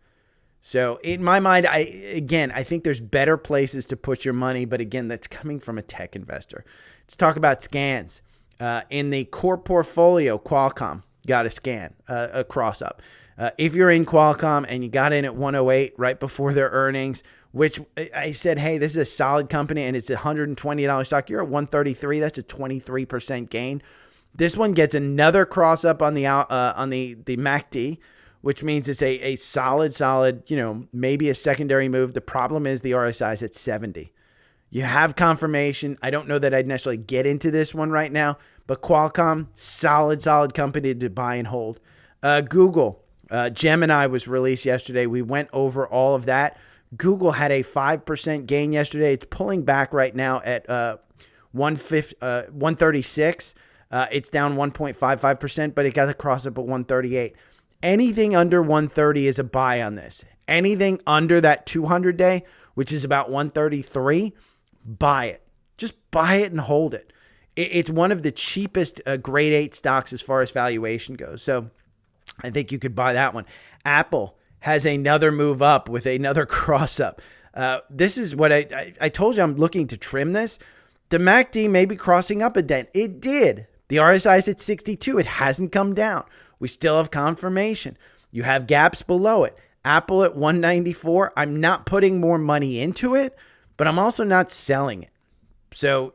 So in my mind, I think there's better places to put your money, but again, that's coming from a tech investor. Let's talk about scans. In the core portfolio, Qualcomm got a scan, a cross up. If you're in Qualcomm and you got in at 108 right before their earnings, which I said, hey, this is a solid company and it's a $120 stock. You're at 133. That's a 23% gain. This one gets another cross up on the MACD, which means it's a solid, maybe a secondary move. The problem is the RSI is at 70. You have confirmation. I don't know that I'd necessarily get into this one right now, but Qualcomm, solid company to buy and hold. Google, Gemini was released yesterday. We went over all of that. Google had a 5% gain yesterday. It's pulling back right now at 136. It's down 1.55%, but it got a cross up at 138. Anything under 130 is a buy on this. Anything under that 200-day, which is about 133, buy it. Just buy it and hold it. It's one of the cheapest grade 8 stocks as far as valuation goes. So I think you could buy that one. Apple has another move up with another cross up. This is what I told you, I'm looking to trim this. The MACD may be crossing up a dent. It did. The RSI is at 62. It hasn't come down. We still have confirmation. You have gaps below it. Apple at 194. I'm not putting more money into it, but I'm also not selling it. So,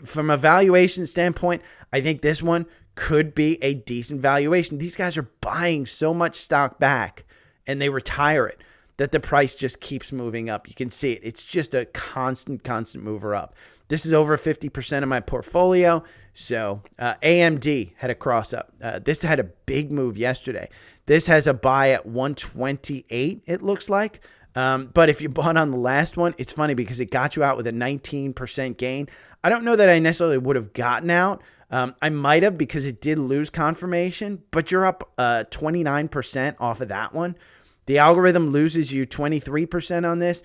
from a valuation standpoint, I think this one could be a decent valuation. These guys are buying so much stock back and they retire it that the price just keeps moving up. You can see it. It's just a constant mover up. This is over 50% of my portfolio. So AMD had a cross up. This had a big move yesterday. This has a buy at 128, it looks like. But if you bought on the last one, it's funny because it got you out with a 19% gain. I don't know that I necessarily would have gotten out. I might have because it did lose confirmation, but you're up 29% off of that one. The algorithm loses you 23% on this.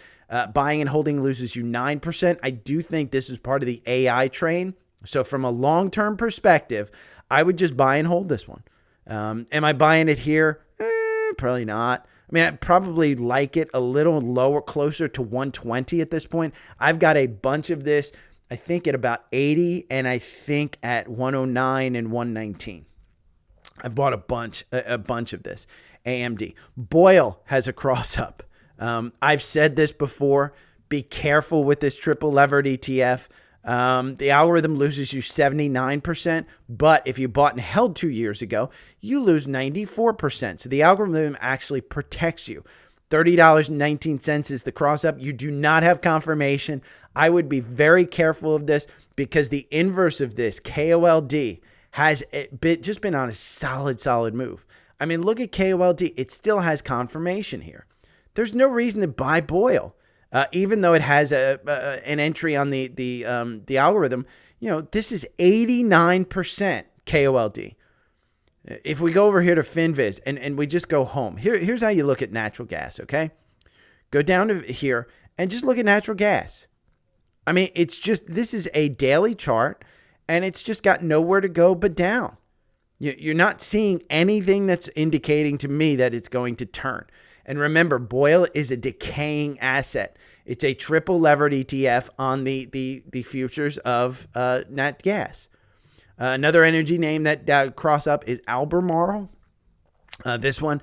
Buying and holding loses you 9%. I do think this is part of the AI train. So from a long-term perspective, I would just buy and hold this one. Am I buying it here? Probably not. I mean, I'd probably like it a little lower, closer to 120 at this point. I've got a bunch of this, I think at about 80, and I think at 109 and 119. I've bought a bunch of this. AMD. Boyle has a cross up. I've said this before. Be careful with this triple levered ETF. The algorithm loses you 79%, but if you bought and held 2 years ago, you lose 94%. So the algorithm actually protects you. $30.19 is the cross up. You do not have confirmation. I would be very careful of this because the inverse of this, KOLD, has just been on a solid move. I mean, look at KOLD. It still has confirmation here. There's no reason to buy Boyle. Even though it has an entry on the algorithm, this is 89% KOLD. If we go over here to FinViz and we just go home, here's how you look at natural gas, okay? Go down to here and just look at natural gas. I mean, this is a daily chart and it's just got nowhere to go but down. You're not seeing anything that's indicating to me that it's going to turn. And remember, Boyle is a decaying asset. It's a triple levered ETF on the futures of nat gas. Another energy name that cross up is Albemarle. This one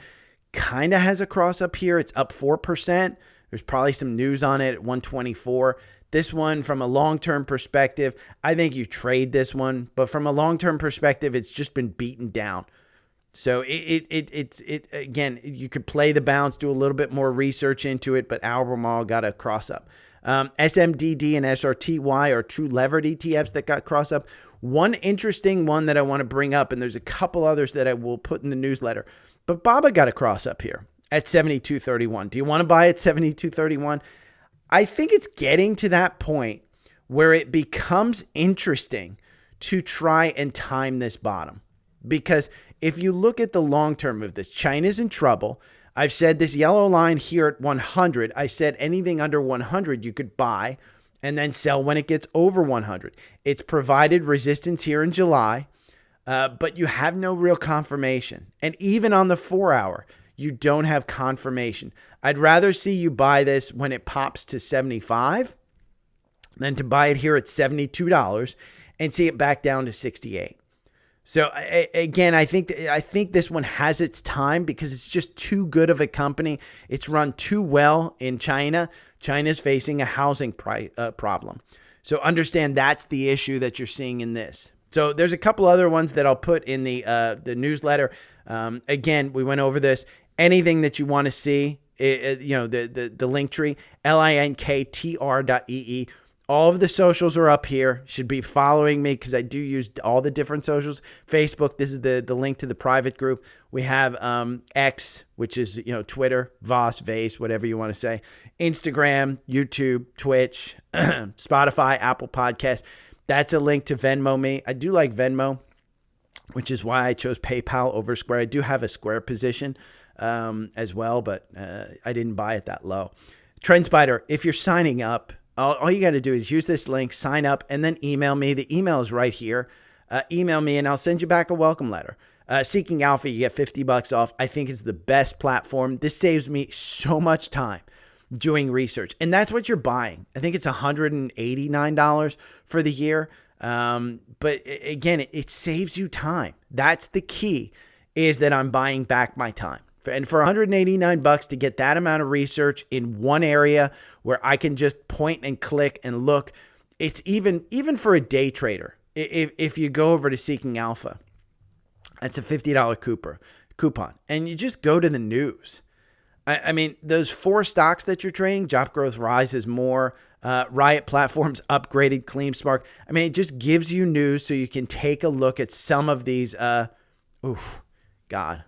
kind of has a cross up here. It's up 4%. There's probably some news on it at 124. This one, from a long-term perspective, I think you trade this one. But from a long-term perspective, it's just been beaten down. So it's again, you could play the bounce, do a little bit more research into it, but Albemarle got a cross up. SMDD and SRTY are true levered ETFs that got cross up. One interesting one that I want to bring up, and there's a couple others that I will put in the newsletter, but BABA got a cross up here at 72.31. Do you want to buy at 72.31? I think it's getting to that point where it becomes interesting to try and time this bottom. Because if you look at the long term of this, China's in trouble. I've said this yellow line here at 100. I said anything under 100 you could buy and then sell when it gets over 100. It's provided resistance here in July, but you have no real confirmation. And even on the 4 hour, you don't have confirmation. I'd rather see you buy this when it pops to 75 than to buy it here at $72 and see it back down to 68. So again, I think this one has its time because it's just too good of a company. It's run too well in China. China's facing a housing problem. So understand that's the issue that you're seeing in this. So there's a couple other ones that I'll put in the newsletter. Again, we went over this. Anything that you want to see, the link tree, linktr.ee. All of the socials are up here. Should be following me because I do use all the different socials. Facebook, this is the link to the private group. We have X, which is Twitter, Voss, Vase, whatever you want to say. Instagram, YouTube, Twitch, Spotify, Apple Podcasts. That's a link to Venmo me. I do like Venmo, which is why I chose PayPal over Square. I do have a Square position as well, but I didn't buy it that low. TrendSpider, if you're signing up, all you got to do is use this link, sign up, and then email me. The email is right here. Email me, and I'll send you back a welcome letter. Seeking Alpha, you get $50 off. I think it's the best platform. This saves me so much time doing research, and that's what you're buying. I think it's $189 for the year. But again, it saves you time. That's the key, is that I'm buying back my time. And for $189 to get that amount of research in one area where I can just point and click and look, it's even for a day trader. If you go over to Seeking Alpha, that's a $50 coupon, and you just go to the news. I mean, those 4 stocks that you're trading, Job Growth rises more, Riot Platforms upgraded CleanSpark. I mean, it just gives you news so you can take a look at some of these. God,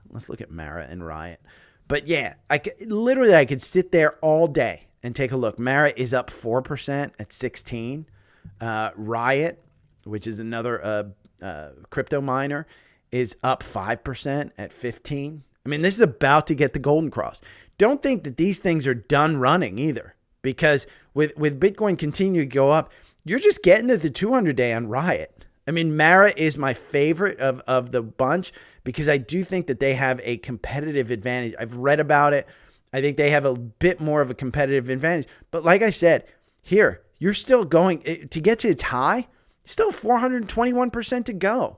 let's look at Mara and Riot. But yeah, I could sit there all day and take a look. Mara is up 4% at 16. Riot, which is another crypto miner, is up 5% at 15. I mean, this is about to get the golden cross. Don't think that these things are done running either, because with Bitcoin continuing to go up, you're just getting to the 200-day on Riot. I mean, Mara is my favorite of the bunch because I do think that they have a competitive advantage. I've read about it. I think they have a bit more of a competitive advantage. But like I said, here, you're still going to get to its high, still 421% to go.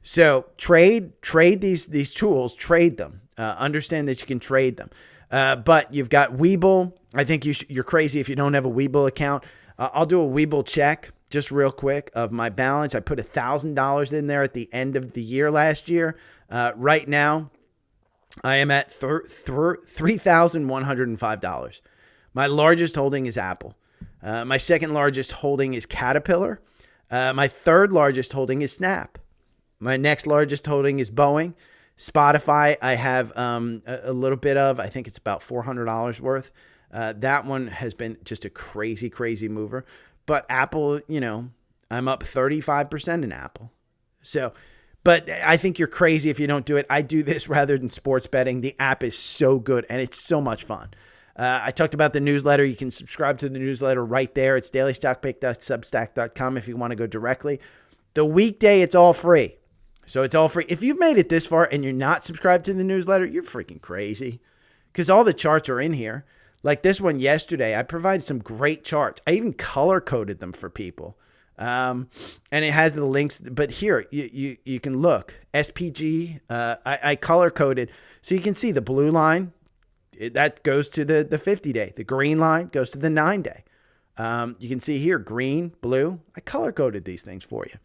So trade these tools, trade them. Understand that you can trade them. But you've got Webull. I think you're crazy if you don't have a Webull account. I'll do a Webull check just real quick of my balance. I put $1,000 in there at the end of the year last year. Right now, I am at $3,105. My largest holding is Apple. My second largest holding is Caterpillar. My third largest holding is Snap. My next largest holding is Boeing. Spotify, I have a little bit of. I think it's about $400 worth. That one has been just a crazy, crazy mover. But Apple, I'm up 35% in Apple. So, but I think you're crazy if you don't do it. I do this rather than sports betting. The app is so good, and it's so much fun. I talked about the newsletter. You can subscribe to the newsletter right there. It's dailystockpick.substack.com if you want to go directly. The weekday, it's all free. So it's all free. If you've made it this far and you're not subscribed to the newsletter, you're freaking crazy, because all the charts are in here. Like this one yesterday, I provided some great charts. I even color-coded them for people. And it has the links. But here, you can look. SPG, I color-coded. So you can see the blue line, that goes to the 50-day. The green line goes to the 9-day. You can see here, green, blue. I color-coded these things for you.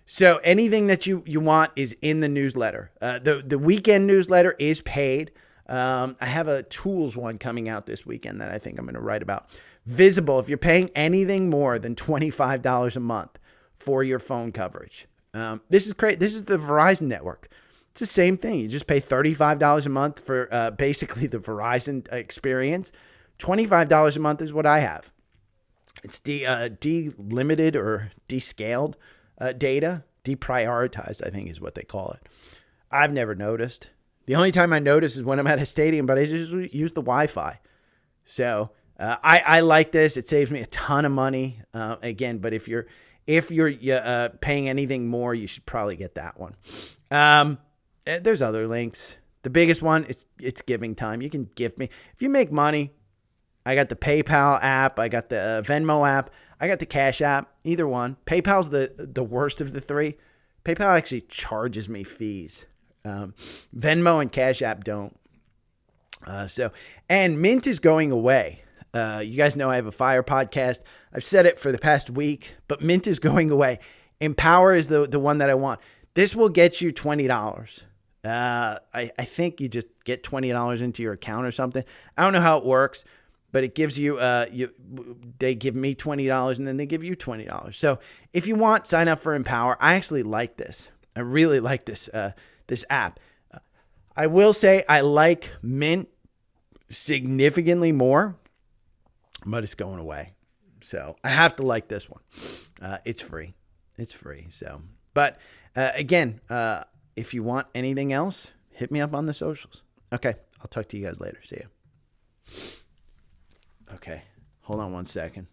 So anything that you want is in the newsletter. The weekend newsletter is paid. I have a tools one coming out this weekend that I think I'm going to write about. Visible, if you're paying anything more than $25 a month for your phone coverage. This is great. This is the Verizon network. It's the same thing. You just pay $35 a month for basically the Verizon experience. $25 a month is what I have. It's delimited or descaled data. Deprioritized, I think is what they call it. I've never noticed. The only time I notice is when I'm at a stadium, but I just use the Wi-Fi. So I like this. It saves me a ton of money. Again, but if you're paying anything more, you should probably get that one. There's other links. The biggest one, it's giving time. You can gift me. If you make money, I got the PayPal app. I got the Venmo app. I got the Cash app. Either one. PayPal's the worst of the three. PayPal actually charges me fees. Venmo and Cash app don't. And Mint is going away. You guys know I have a fire podcast. I've said it for the past week, but Mint is going away. Empower is the one that I want. This will get you $20. I think you just get $20 into your account or something. I don't know how it works, but it gives you, they give me $20 and then they give you $20. So if you want, sign up for Empower. I actually like this. I really like this app. I will say I like Mint significantly more, but it's going away. So I have to like this one. It's free. So, but again, if you want anything else, hit me up on the socials. Okay. I'll talk to you guys later. See ya. Okay. Hold on one second.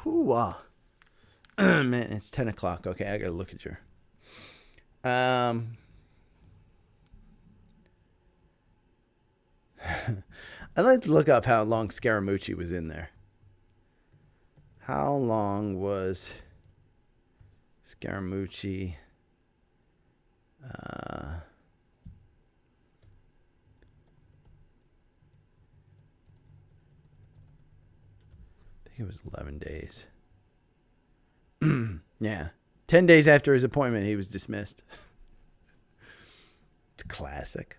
Hoo-ah. Man, it's 10 o'clock. Okay, I got to look at your... I'd like to look up how long Scaramucci was in there. How long was Scaramucci... I think it was 11 days. Yeah. 10 days after his appointment, he was dismissed. It's classic.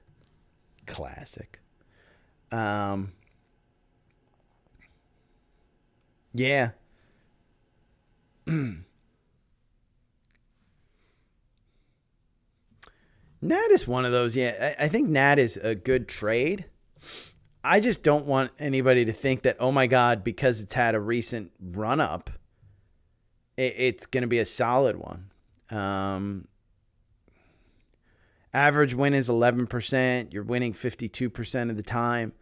Yeah. Nat is one of those. Yeah, I think Nat is a good trade. I just don't want anybody to think that, oh my God, because it's had a recent run up, it's going to be a solid one. Average win is 11%. You're winning 52% of the time.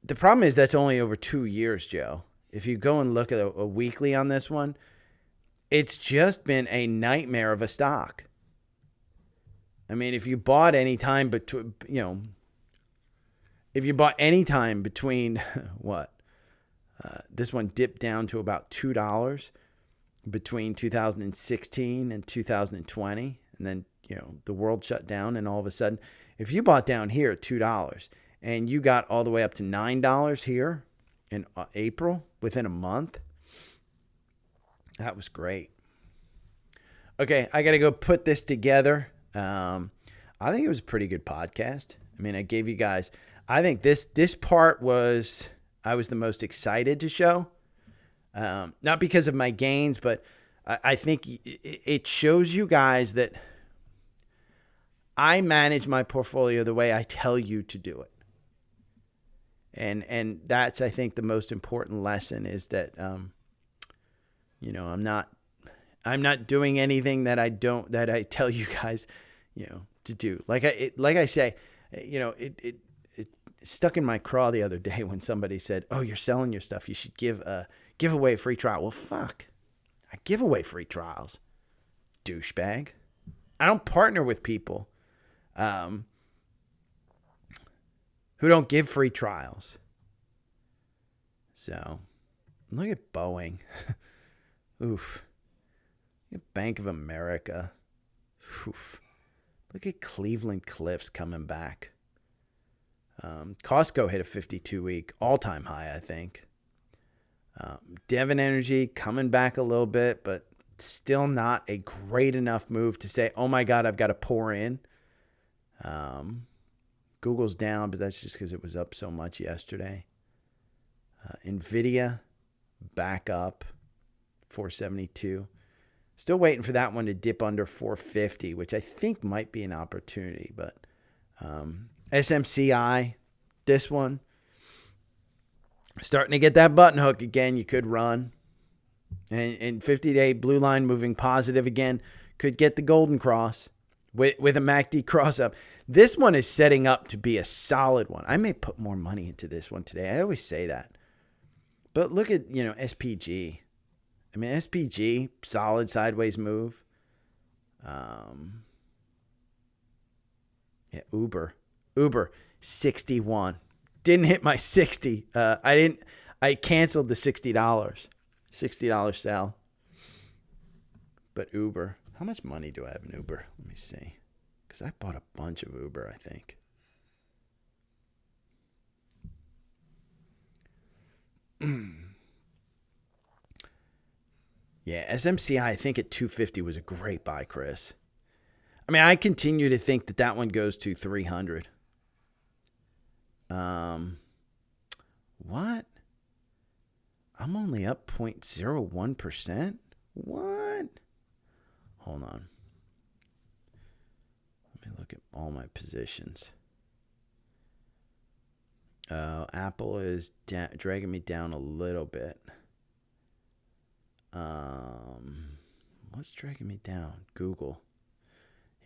The problem is that's only over 2 years, Joe. If you go and look at a weekly on this one, it's just been a nightmare of a stock. I mean, if you bought any time between, if you bought any time between what? This one dipped down to about $2 between 2016 and 2020. And then, the world shut down. And all of a sudden, if you bought down here at $2 and you got all the way up to $9 here in April within a month, that was great. Okay, I got to go put this together. I think it was a pretty good podcast. I mean, I gave you guys... I think this part was, I was the most excited to show. Not because of my gains, but I think it shows you guys that I manage my portfolio the way I tell you to do it. And that's, I think, the most important lesson is that, I'm not doing anything that I tell you guys, to do. Like I say, it stuck in my craw the other day when somebody said, "Oh, you're selling your stuff. You should give away a free trial." Well, fuck. I give away free trials. Douchebag. I don't partner with people who don't give free trials. So, look at Boeing. Oof. Look at Bank of America. Oof. Look at Cleveland Cliffs coming back. Costco hit a 52-week all-time high, I think. Devon Energy coming back a little bit, but still not a great enough move to say, oh my God, I've got to pour in. Google's down, but that's just because it was up so much yesterday. NVIDIA back up 472. Still waiting for that one to dip under 450, which I think might be an opportunity. But SMCI, this one, starting to get that button hook again. You could run. And 50-day blue line moving positive again. Could get the golden cross with a MACD cross up. This one is setting up to be a solid one. I may put more money into this one today. I always say that. But look at, SPG. I mean, SPG, solid sideways move. Uber, 61. Didn't hit my 60. I canceled the $60. $60 sell. But Uber, how much money do I have in Uber? Let me see. Because I bought a bunch of Uber, I think. Yeah, SMCI, I think at 250 was a great buy, Chris. I mean, I continue to think that one goes to 300. What? I'm only up 0.01%? What? Hold on. Let me look at all my positions. Apple is dragging me down a little bit. What's dragging me down? Google.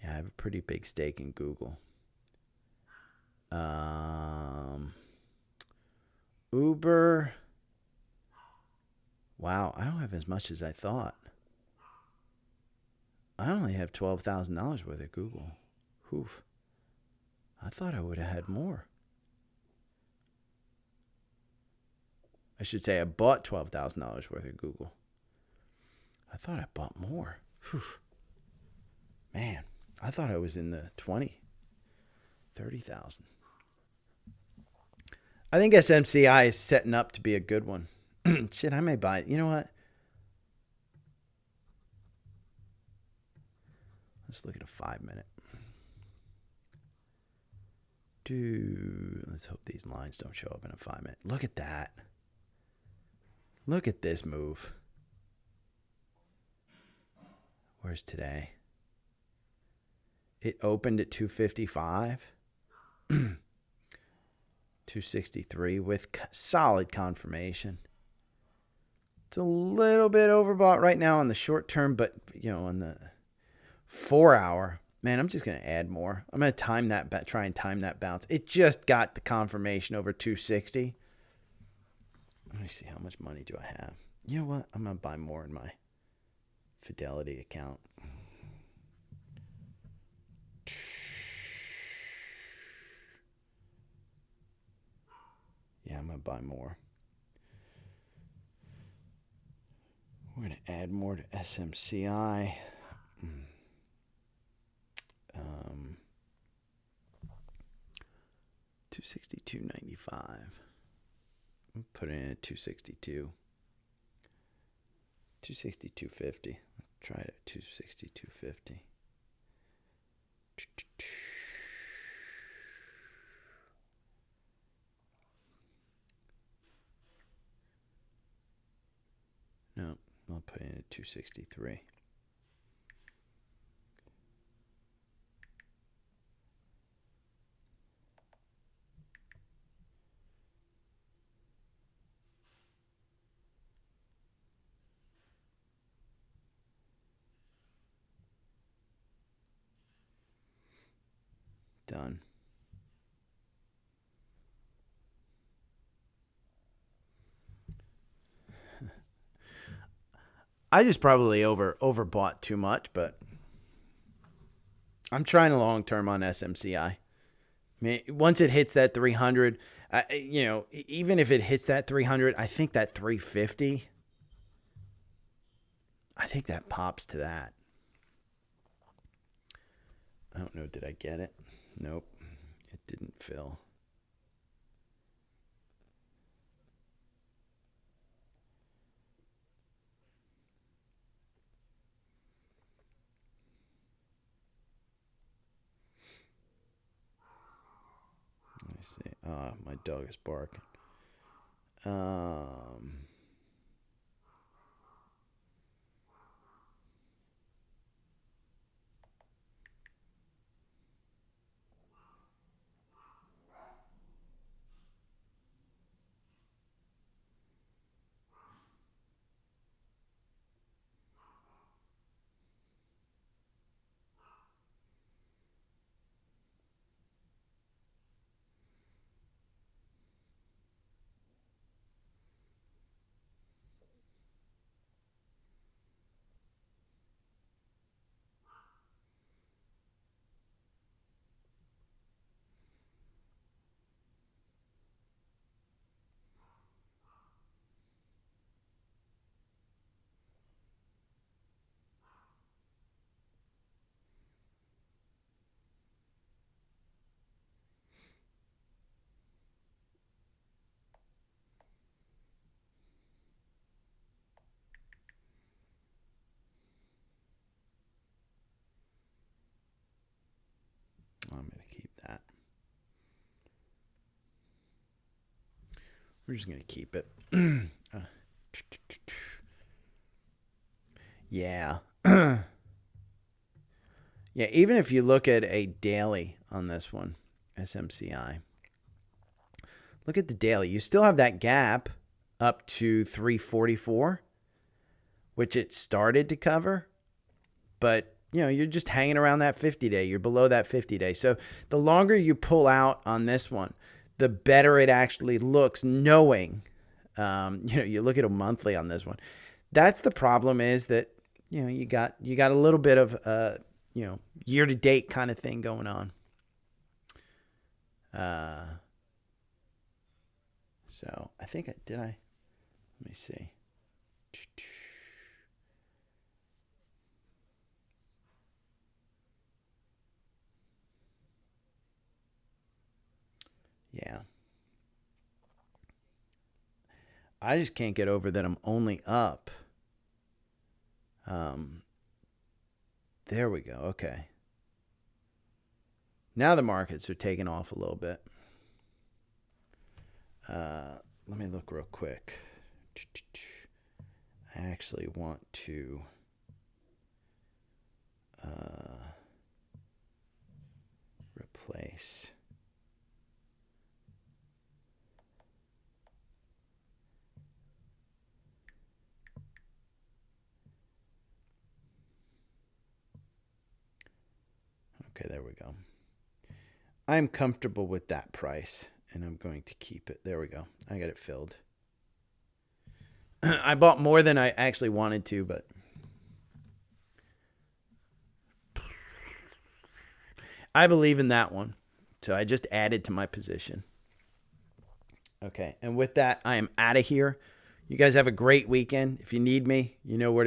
Yeah, I have a pretty big stake in Google. Uber. Wow, I don't have as much as I thought. I only have $12,000 worth of Google. Oof. I thought I would have had more. I should say I bought $12,000 worth of Google. I thought I bought more. Whew. Man, I thought I was in the 30,000. I think SMCI is setting up to be a good one. Shit, I may buy it. You know what? Let's look at a 5-minute. Let's hope these lines don't show up in a 5-minute. Look at that. Look at this move. Where's today? It opened at 255. 263 with solid confirmation. It's a little bit overbought right now on the short term, but on the 4 hour, man, I'm just going to add more. I'm going to try and time that bounce. It just got the confirmation over 260. Let me see, how much money do I have? You know what? I'm going to buy more in my Fidelity account. Yeah, I'm going to buy more. We're going to add more to SMCI. 262.95. Put it in at 262. 262.50. Let's try it at 262.50. No, I'll put it in at 263. Done. I just probably overbought too much, but I'm trying a long term on SMCI. I mean, once it hits that 300, even if it hits that 300, I think that 350, I think that pops to that. I don't know. Did I get it? Nope. It didn't fill. me see. My dog is barking. I'm going to keep that. We're just going to keep it. Yeah. Yeah, even if you look at a daily on this one, SMCI, look at the daily. You still have that gap up to 344, which it started to cover. But, you're just hanging around that 50-day. You're below that 50-day. So the longer you pull out on this one, the better it actually looks, knowing, you look at a monthly on this one. That's the problem, is that, you got a little bit of, year-to-date kind of thing going on. So I think let me see. Yeah. I just can't get over that I'm only up. There we go. Okay. Now the markets are taking off a little bit. Let me look real quick. I actually want to replace. Okay, there we go. I'm comfortable with that price, and I'm going to keep it. There we go. I got it filled. I bought more than I actually wanted to, but I believe in that one. So I just added to my position. Okay, and with that, I am out of here. You guys have a great weekend. If you need me, you know where to